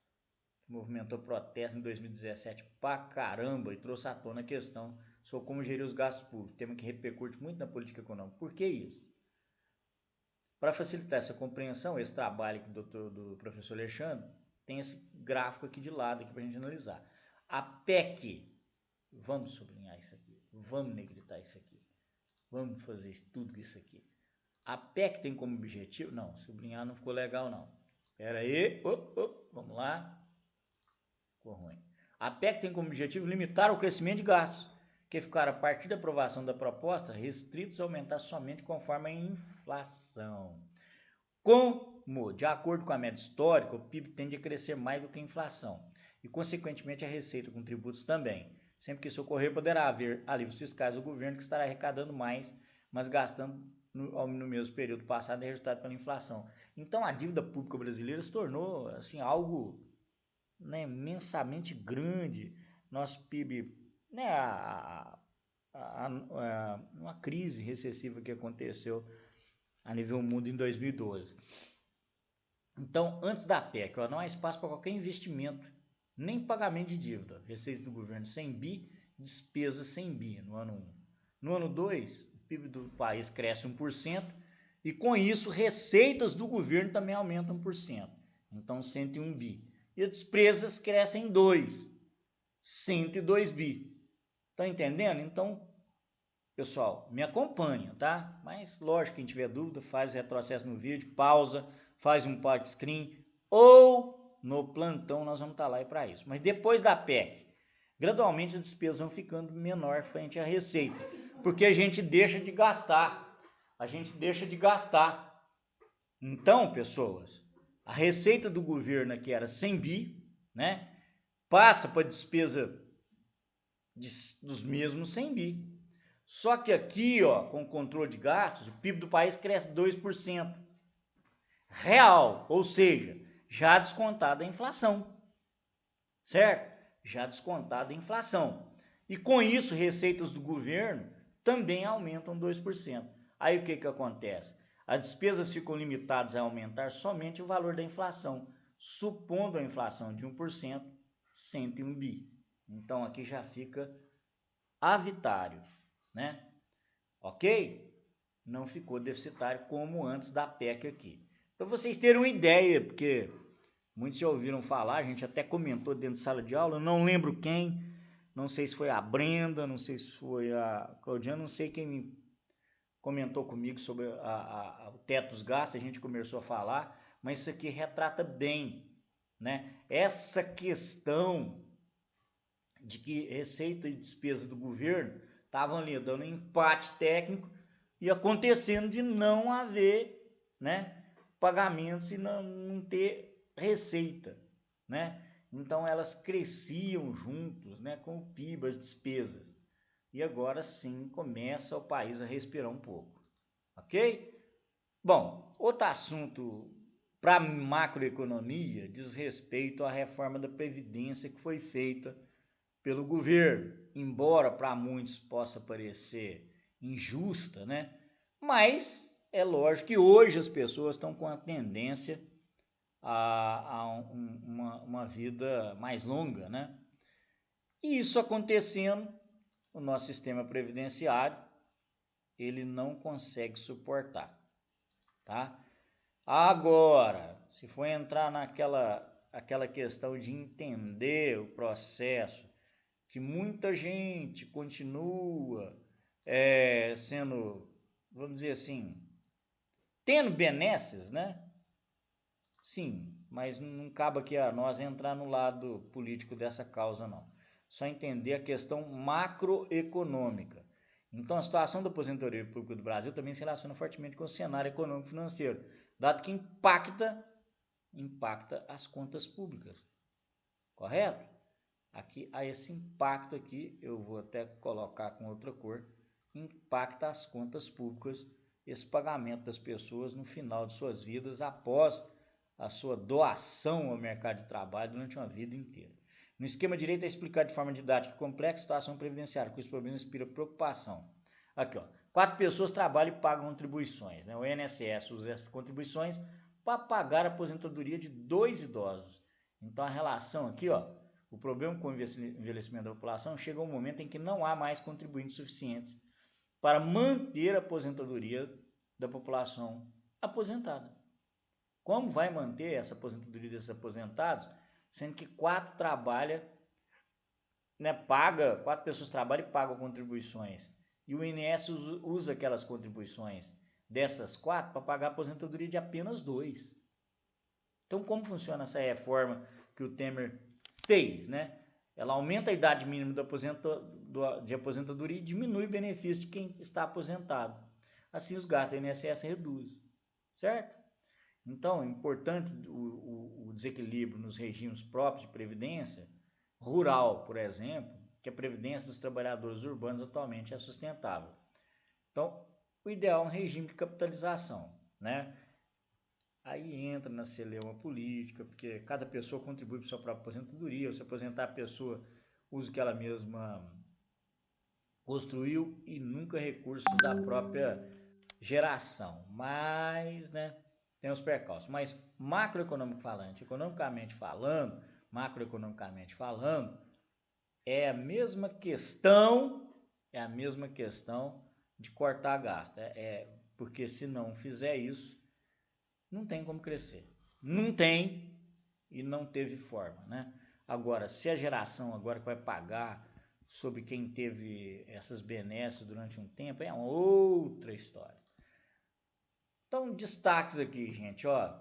que movimentou protesto em 2017 pra caramba e trouxe à tona a questão sobre como gerir os gastos públicos, tema que repercute muito na política econômica. Por que isso? Para facilitar essa compreensão, esse trabalho do professor Alexandre, tem esse gráfico aqui de lado para a gente analisar. A PEC, vamos sublinhar isso aqui, vamos negritar isso aqui, vamos fazer tudo isso aqui. A PEC tem como objetivo, não, sublinhar não ficou legal não. Espera aí, vamos lá. Ficou ruim. A PEC tem como objetivo limitar o crescimento de gastos, que ficaram, a partir da aprovação da proposta, restritos a aumentar somente conforme a inflação. Como, de acordo com a média histórica, o PIB tende a crescer mais do que a inflação, e, consequentemente, a receita com tributos também. Sempre que isso ocorrer, poderá haver alívios fiscais do governo, que estará arrecadando mais, mas gastando no mesmo período passado é resultado pela inflação. Então, a dívida pública brasileira se tornou assim, algo, né, imensamente grande. Nosso PIB, né, uma crise recessiva que aconteceu a nível mundo em 2012. Então, antes da PEC, não há espaço para qualquer investimento, nem pagamento de dívida. Receitas do governo 100 bi, despesas 100 bi no ano 1. No ano 2, o PIB do país cresce 1%, e com isso, receitas do governo também aumentam 1%. Então, 101 bi. E as despesas crescem 2, 102 bi. Estão entendendo? Então, pessoal, me acompanha, tá? Mas, lógico, quem tiver dúvida, faz retrocesso no vídeo, pausa, faz um part screen, ou no plantão nós vamos estar lá para isso. Mas depois da PEC, gradualmente as despesas vão ficando menor frente à receita, porque a gente deixa de gastar. Então, pessoas, a receita do governo aqui era 100 bi, né? Passa para a despesa dos mesmos 100 bi. Só que aqui, com o controle de gastos, o PIB do país cresce 2% real, ou seja, já descontada a inflação, certo? Já descontada a inflação. E com isso, receitas do governo também aumentam 2%. Aí o que acontece? As despesas ficam limitadas a aumentar somente o valor da inflação, supondo a inflação de 1%, 101 bi. Então aqui já fica avitário, né? Ok? Não ficou deficitário como antes da PEC aqui. Para vocês terem uma ideia, porque muitos já ouviram falar, a gente até comentou dentro de sala de aula, eu não lembro quem, não sei se foi a Brenda, não sei se foi a Claudiana, não sei quem comentou comigo sobre o teto dos gastos, a gente começou a falar, mas isso aqui retrata bem, né? Essa questão de que receita e despesa do governo estavam ali dando empate técnico e acontecendo de não haver, né, pagamentos e não ter receita, né? Então elas cresciam juntos, né, com o PIB, as despesas. E agora sim começa o país a respirar um pouco, ok? Bom, outro assunto para a macroeconomia diz respeito à reforma da Previdência que foi feita pelo governo, embora para muitos possa parecer injusta, né? Mas é lógico que hoje as pessoas estão com a tendência a uma vida mais longa, né? E isso acontecendo, o nosso sistema previdenciário, ele não consegue suportar, tá? Agora, se for entrar aquela questão de entender o processo, que muita gente continua sendo, vamos dizer assim, tendo benesses, né? Sim, mas não cabe aqui a nós entrar no lado político dessa causa, não. Só entender a questão macroeconômica. Então, a situação da aposentadoria pública do Brasil também se relaciona fortemente com o cenário econômico financeiro, dado que impacta as contas públicas. Correto? Aqui, a esse impacto aqui, eu vou até colocar com outra cor, impacta as contas públicas, esse pagamento das pessoas no final de suas vidas, após a sua doação ao mercado de trabalho durante uma vida inteira. No esquema direito é explicado de forma didática e complexa a situação previdenciária, com esse problema inspira preocupação. Aqui, ó, 4 pessoas trabalham e pagam contribuições, né? O INSS usa essas contribuições para pagar a aposentadoria de 2 idosos. Então a relação aqui, ó, o problema com o envelhecimento da população chega a um momento em que não há mais contribuintes suficientes para manter a aposentadoria da população aposentada. Como vai manter essa aposentadoria desses aposentados, sendo que 4 trabalham, né, 4 pessoas trabalham e pagam contribuições, e o INSS usa aquelas contribuições dessas 4 para pagar a aposentadoria de apenas 2. Então, como funciona essa reforma que o Temer fez, né? Ela aumenta a idade mínima de aposentadoria e diminui o benefício de quem está aposentado. Assim, os gastos do INSS reduzem, certo? Então, é importante o desequilíbrio nos regimes próprios de previdência rural, por exemplo, que a previdência dos trabalhadores urbanos atualmente é sustentável. Então, o ideal é um regime de capitalização, né? Aí entra na celeuma política, porque cada pessoa contribui para a sua própria aposentadoria, ou se aposentar a pessoa usa o que ela mesma construiu e nunca recursos da própria geração. Mas, né, tem os percalços. Mas macroeconomicamente falando, é a mesma questão de cortar gasto. Porque se não fizer isso, não tem como crescer. Não tem e não teve forma, né? Agora, se a geração agora que vai pagar sobre quem teve essas benesses durante um tempo, é uma outra história. Então, destaques aqui, gente, ó,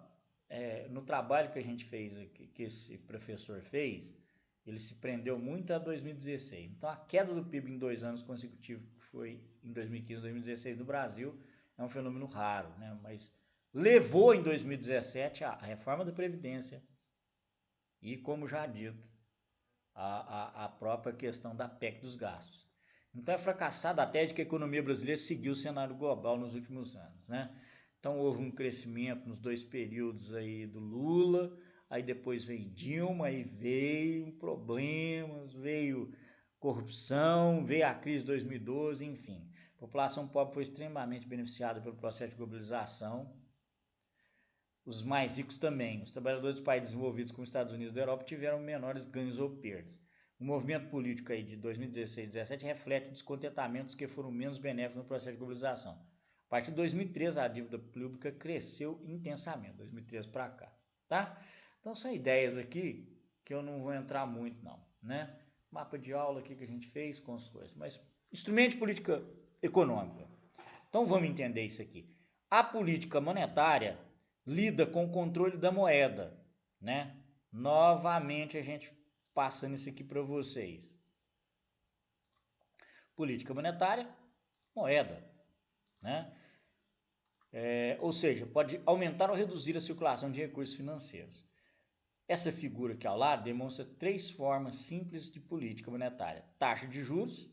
no trabalho que a gente fez aqui, que esse professor fez, ele se prendeu muito a 2016. Então, a queda do PIB em 2 anos consecutivos, que foi em 2015 e 2016 no Brasil, é um fenômeno raro, né? Mas levou em 2017 a reforma da Previdência e, como já dito, a própria questão da PEC dos gastos. Então é fracassada a tese de que a economia brasileira seguiu o cenário global nos últimos anos, né? Então houve um crescimento nos 2 períodos aí do Lula, aí depois veio Dilma, aí veio problemas, veio corrupção, veio a crise de 2012, enfim. A população pobre foi extremamente beneficiada pelo processo de globalização. Os mais ricos também. Os trabalhadores dos países desenvolvidos como Estados Unidos e da Europa tiveram menores ganhos ou perdas. O movimento político aí de 2016 e 2017 reflete descontentamentos que foram menos benéficos no processo de globalização. A partir de 2013, a dívida pública cresceu intensamente, 2013 para cá, tá? Então são ideias aqui que eu não vou entrar muito não, né? Mapa de aula aqui que a gente fez com as coisas, mas instrumento de política econômica. Então vamos entender isso aqui. A política monetária lida com o controle da moeda, né? Novamente a gente passando isso aqui para vocês. Política monetária, moeda, né? Ou seja, pode aumentar ou reduzir a circulação de recursos financeiros. Essa figura aqui ao lado demonstra 3 formas simples de política monetária: taxa de juros,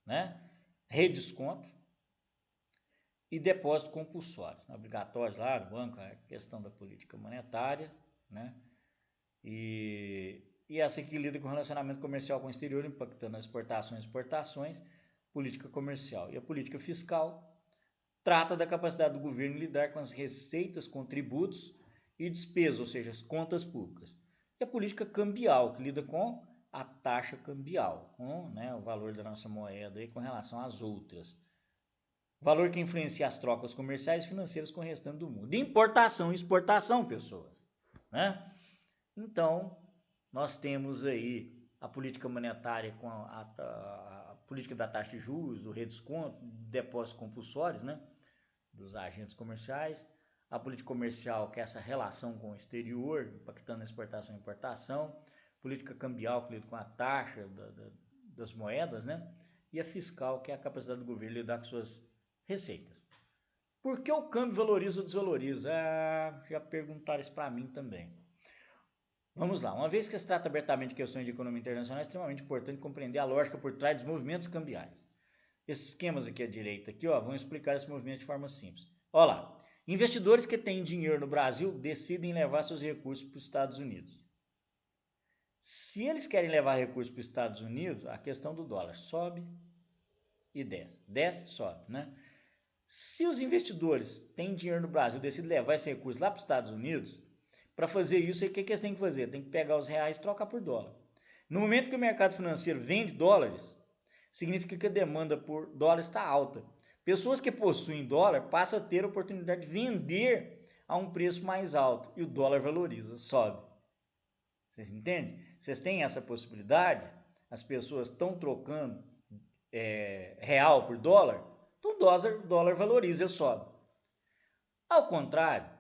né? Redesconto e depósito compulsório, obrigatórios lá no banco, a questão da política monetária, né? E essa aqui lida com o relacionamento comercial com o exterior, impactando as exportações e exportações, política comercial. E a política fiscal trata da capacidade do governo lidar com as receitas com tributos e despesas, ou seja, as contas públicas. E a política cambial, que lida com a taxa cambial, com, né, o valor da nossa moeda aí, com relação às outras. Valor que influencia as trocas comerciais e financeiras com o restante do mundo. De importação e exportação, pessoas, né? Então, nós temos aí a política monetária com a política da taxa de juros, do redesconto, depósitos compulsórios, né, dos agentes comerciais. A política comercial, que é essa relação com o exterior, impactando a exportação e importação. Política cambial, que lida com a taxa das moedas, né? E a fiscal, que é a capacidade do governo lidar com suas receitas. Por que o câmbio valoriza ou desvaloriza? Já perguntaram isso para mim também. Vamos lá. Uma vez que se trata abertamente de questões de economia internacional, é extremamente importante compreender a lógica por trás dos movimentos cambiais. Esses esquemas aqui à direita aqui, ó, vão explicar esse movimento de forma simples. Olha lá. Investidores que têm dinheiro no Brasil decidem levar seus recursos para os Estados Unidos. Se eles querem levar recursos para os Estados Unidos, a questão do dólar sobe e desce. Desce, sobe, né? Se os investidores têm dinheiro no Brasil e decidem levar esse recurso lá para os Estados Unidos, para fazer isso, o que eles têm que fazer? Tem que pegar os reais e trocar por dólar. No momento que o mercado financeiro vende dólares, significa que a demanda por dólar está alta. Pessoas que possuem dólar passam a ter a oportunidade de vender a um preço mais alto e o dólar valoriza, sobe. Vocês entendem? Vocês têm essa possibilidade? As pessoas estão trocando real por dólar, então o dólar valoriza e sobe. Ao contrário, para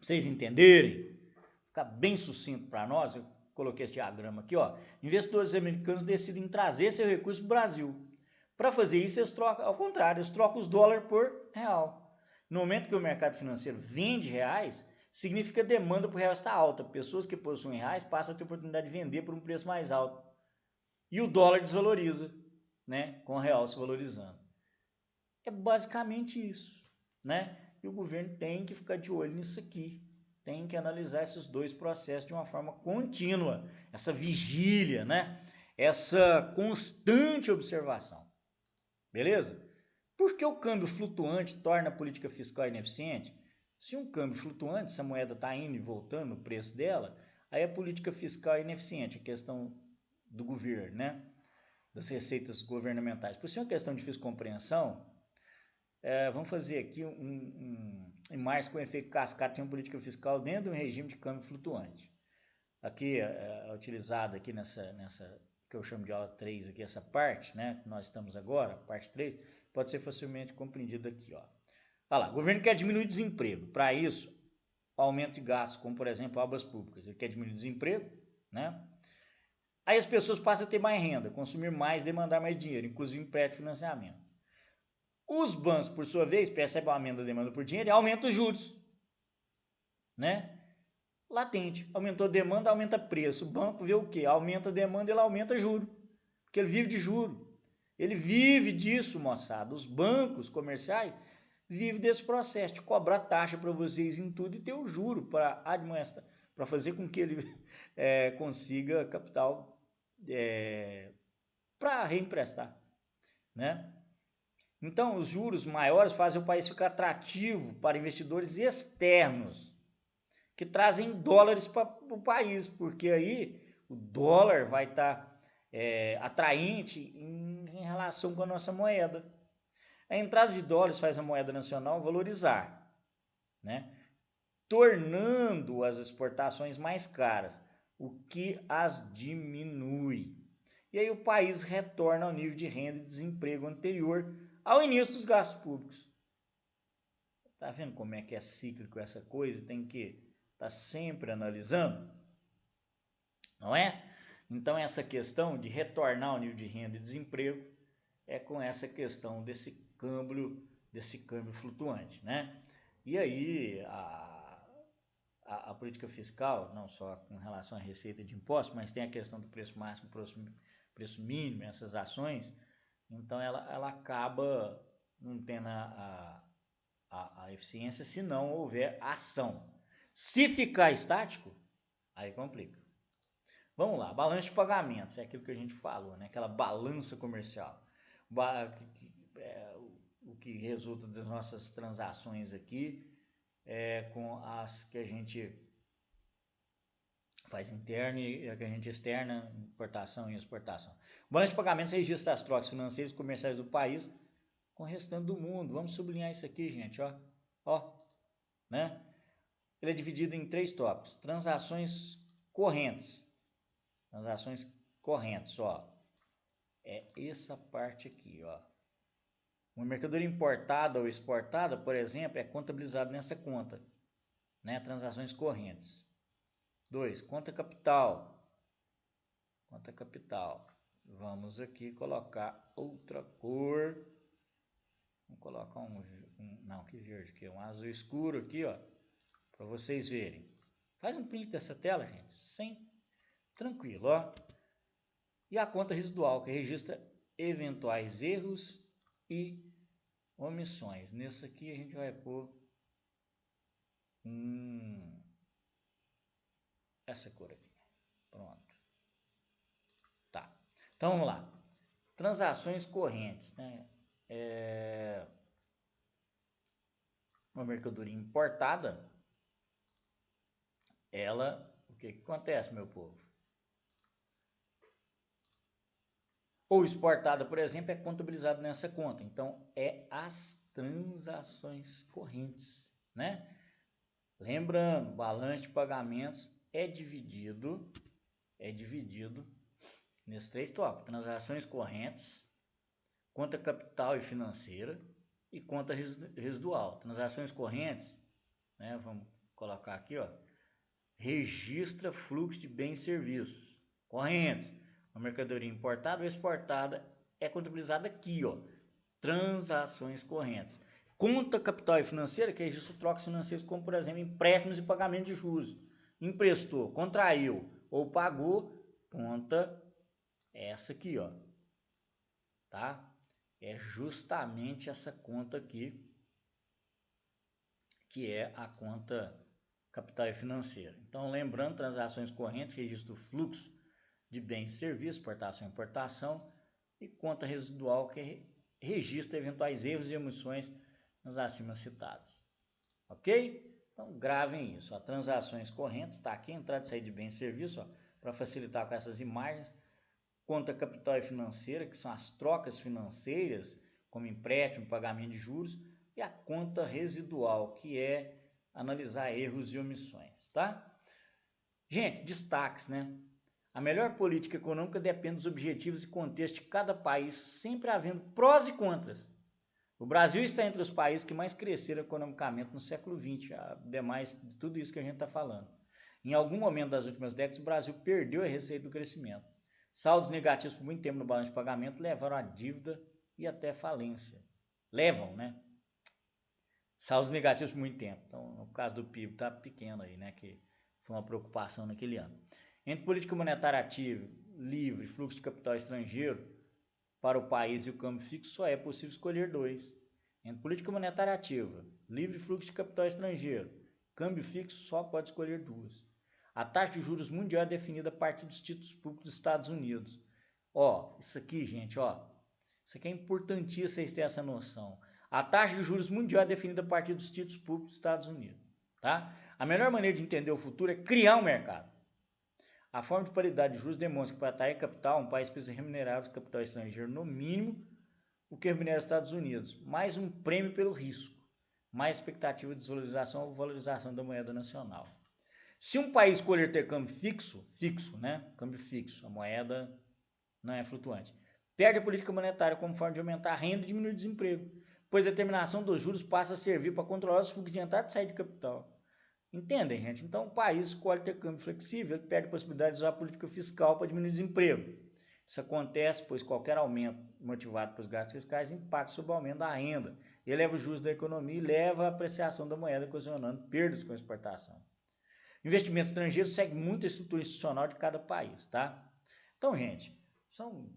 vocês entenderem, ficar bem sucinto para nós, eu coloquei esse diagrama aqui, ó. Investidores americanos decidem trazer seu recurso para o Brasil. Para fazer isso, eles trocam, ao contrário, eles trocam os dólares por real. No momento que o mercado financeiro vende reais, significa que a demanda por real está alta. Pessoas que possuem reais passam a ter a oportunidade de vender por um preço mais alto. E o dólar desvaloriza, né, com o real se valorizando. É basicamente isso, né? E o governo tem que ficar de olho nisso aqui. Tem que analisar esses dois processos de uma forma contínua. Essa vigília, né? Essa constante observação. Beleza? Por que o câmbio flutuante torna a política fiscal ineficiente? Se um câmbio flutuante, essa moeda está indo e voltando o preço dela, aí a política fiscal é ineficiente, a questão do governo, né? Das receitas governamentais. Por ser uma questão de difícil compreensão, vamos fazer aqui em março, com efeito cascata, tem uma política fiscal dentro de um regime de câmbio flutuante. Aqui é utilizada aqui nessa que eu chamo de aula 3, aqui, essa parte, né, que nós estamos agora, parte 3, pode ser facilmente compreendida aqui, ó. Olha lá, o governo quer diminuir o desemprego. Para isso, aumento de gastos, como por exemplo, obras públicas. Ele quer diminuir o desemprego, né? Aí as pessoas passam a ter mais renda, consumir mais, demandar mais dinheiro, inclusive empréstimo e financiamento. Os bancos, por sua vez, percebem o aumento da demanda por dinheiro e aumentam os juros, né? Latente. Aumentou a demanda, aumenta preço. O banco vê o quê? Aumenta a demanda, ele aumenta juro. Porque ele vive de juro. Ele vive disso, moçada. Os bancos comerciais vivem desse processo de cobrar taxa para vocês em tudo e ter o juro para administrar, para fazer com que ele consiga capital para reemprestar, né? Então, os juros maiores fazem o país ficar atrativo para investidores externos que trazem dólares para o país, porque aí o dólar vai estar atraente em relação com a nossa moeda. A entrada de dólares faz a moeda nacional valorizar, né? Tornando as exportações mais caras, o que as diminui. E aí o país retorna ao nível de renda e desemprego anterior ao início dos gastos públicos. Tá vendo como é que é cíclico essa coisa? Tem que estar sempre analisando, não é? Então essa questão de retornar ao nível de renda e desemprego é com essa questão desse câmbio flutuante, né? E aí a política fiscal, não só com relação à receita de impostos, mas tem a questão do preço máximo, preço mínimo, essas ações, então ela acaba não tendo a eficiência se não houver ação. Se ficar estático, aí complica. Vamos lá, balanço de pagamentos, é aquilo que a gente falou, né? Aquela balança comercial. O que resulta das nossas transações aqui com as que a gente faz interna e a que a gente externa, importação e exportação. O balanço de pagamentos registra as trocas financeiras e comerciais do país com o restante do mundo. Vamos sublinhar isso aqui, gente, ó, né? Ele é dividido em 3 tópicos: transações correntes, ó. É essa parte aqui, ó. Uma mercadoria importada ou exportada, por exemplo, é contabilizada nessa conta, né? Transações correntes. 2, conta capital. Vamos aqui colocar outra cor. Vamos colocar não, que verde aqui, um azul escuro aqui, ó, para vocês verem. Faz um print dessa tela, gente, tranquilo, ó. E a conta residual, que registra eventuais erros e omissões. Nesse aqui a gente vai pôr essa cor aqui. Pronto. Então vamos lá. Transações correntes, né? Uma mercadoria importada, o que acontece, meu povo? Ou exportada, por exemplo, é contabilizado nessa conta. Então, é as transações correntes, né? Lembrando, balanço de pagamentos é dividido nesses 3 tópicos: transações correntes, conta capital e financeira e conta residual. Transações correntes, né? Vamos colocar aqui, ó. Registra fluxo de bens e serviços correntes. Uma mercadoria importada ou exportada é contabilizada aqui, ó. Transações correntes. Conta capital e financeira, que registra trocas financeiras, como por exemplo empréstimos e pagamento de juros. Emprestou, contraiu ou pagou, conta essa aqui, ó. Tá? É justamente essa conta aqui, que é a conta capital e financeira. Então, lembrando, transações correntes, registro do fluxo de bens e serviços, exportação e importação, e conta residual, que registra eventuais erros e omissões nas acima citadas. Ok? Então, gravem isso. Ó, transações correntes, está aqui, entrada e saída de bens e serviços, para facilitar com essas imagens. Conta capital e financeira, que são as trocas financeiras, como empréstimo, pagamento de juros, e a conta residual, que é analisar erros e omissões, tá? Gente, destaques, né? A melhor política econômica depende dos objetivos e contexto de cada país, sempre havendo prós e contras. O Brasil está entre os países que mais cresceram economicamente no século XX, ademais de tudo isso que a gente está falando. Em algum momento das últimas décadas, o Brasil perdeu a receita do crescimento. Saldos negativos por muito tempo no balanço de pagamento levaram à dívida e até falência. Levam, né? Saldos negativos por muito tempo. Então, no caso do PIB, está pequeno aí, né? Que foi uma preocupação naquele ano. Entre política monetária ativa, livre, fluxo de capital estrangeiro para o país e o câmbio fixo, só é possível escolher 2. Entre política monetária ativa, livre fluxo de capital estrangeiro, câmbio fixo, só pode escolher 2. A taxa de juros mundial é definida a partir dos títulos públicos dos Estados Unidos. Ó, isso aqui, gente, ó, isso aqui é importantíssimo vocês terem essa noção. A taxa de juros mundial é definida a partir dos títulos públicos dos Estados Unidos, tá? A melhor maneira de entender o futuro é criar um mercado. A forma de paridade de juros demonstra que para atrair capital, um país precisa remunerar o capital estrangeiro no mínimo o que remunera os Estados Unidos, mais um prêmio pelo risco, mais expectativa de desvalorização ou valorização da moeda nacional. Se um país escolher ter câmbio fixo, né? Câmbio fixo, a moeda não é flutuante, perde a política monetária como forma de aumentar a renda e diminuir o desemprego, pois a determinação dos juros passa a servir para controlar os fluxos de entrada e saída de capital. Entendem, gente? Então, o país escolhe ter câmbio flexível, ele perde a possibilidade de usar a política fiscal para diminuir o desemprego. Isso acontece pois qualquer aumento motivado pelos gastos fiscais impacta sobre o aumento da renda, eleva os juros da economia e leva à apreciação da moeda, ocasionando perdas com a exportação. Investimento estrangeiro segue muito a estrutura institucional de cada país, tá? Então, gente, são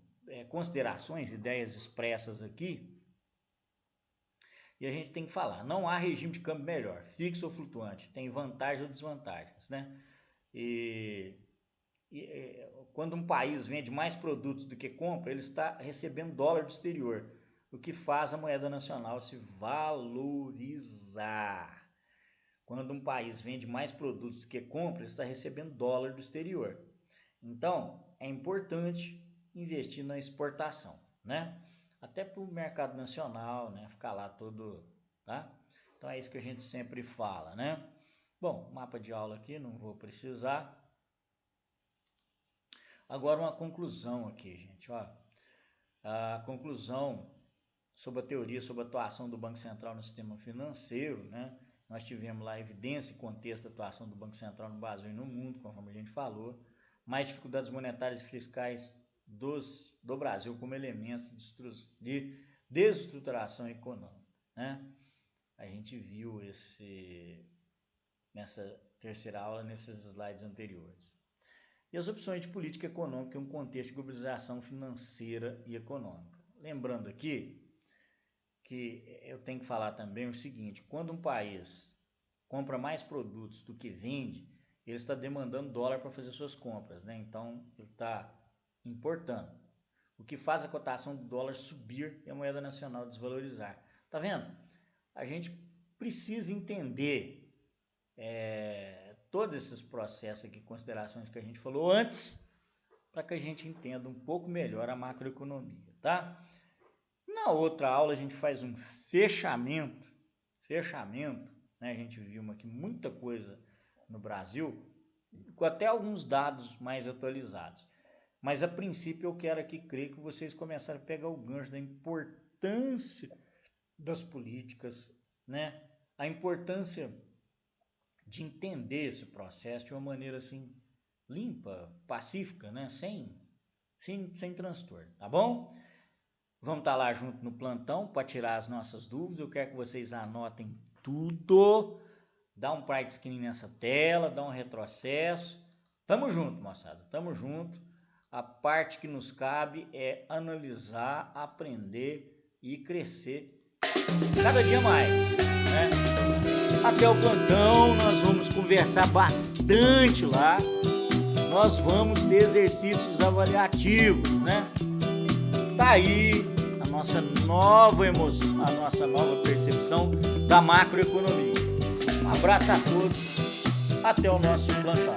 considerações, ideias expressas aqui, e a gente tem que falar, não há regime de câmbio melhor, fixo ou flutuante, tem vantagens ou desvantagens, né? Quando um país vende mais produtos do que compra, ele está recebendo dólar do exterior, o que faz a moeda nacional se valorizar. Quando um país vende mais produtos do que compra, ele está recebendo dólar do exterior. Então, é importante investir na exportação, né? Até para o mercado nacional, né? Ficar lá todo, tá? Então, é isso que a gente sempre fala, né? Bom, mapa de aula aqui, não vou precisar. Agora, uma conclusão aqui, gente, ó. A conclusão sobre a teoria sobre a atuação do Banco Central no sistema financeiro, né? Nós tivemos lá evidência e contexto da atuação do Banco Central no Brasil e no mundo, conforme a gente falou, mais dificuldades monetárias e fiscais do Brasil como elementos de desestruturação econômica, né? A gente viu nessa terceira aula, nesses slides anteriores. E as opções de política econômica em um contexto de globalização financeira e econômica. Lembrando aqui que eu tenho que falar também o seguinte, quando um país compra mais produtos do que vende, ele está demandando dólar para fazer suas compras, né? Então, ele está importando. o que faz a cotação do dólar subir e a moeda nacional desvalorizar. Tá vendo? A gente precisa entender todos esses processos aqui, considerações que a gente falou antes, para que a gente entenda um pouco melhor a macroeconomia, tá? Na outra aula a gente faz um fechamento, né? A gente viu aqui muita coisa no Brasil, com até alguns dados mais atualizados. Mas a princípio eu quero aqui crer que vocês começaram a pegar o gancho da importância das políticas, né? A importância de entender esse processo de uma maneira assim limpa, pacífica, né? Sem transtorno, tá bom? Vamos estar lá junto no plantão para tirar as nossas dúvidas. Eu quero que vocês anotem tudo, dá um print screen nessa tela, dá um retrocesso. Tamo junto, moçada, tamo junto. A parte que nos cabe é analisar, aprender e crescer cada dia mais, né? Até o plantão, nós vamos conversar bastante lá. Nós vamos ter exercícios avaliativos, né? Tá aí a nossa nova emoção, a nossa nova percepção da macroeconomia. Um abraço a todos, até o nosso plantão.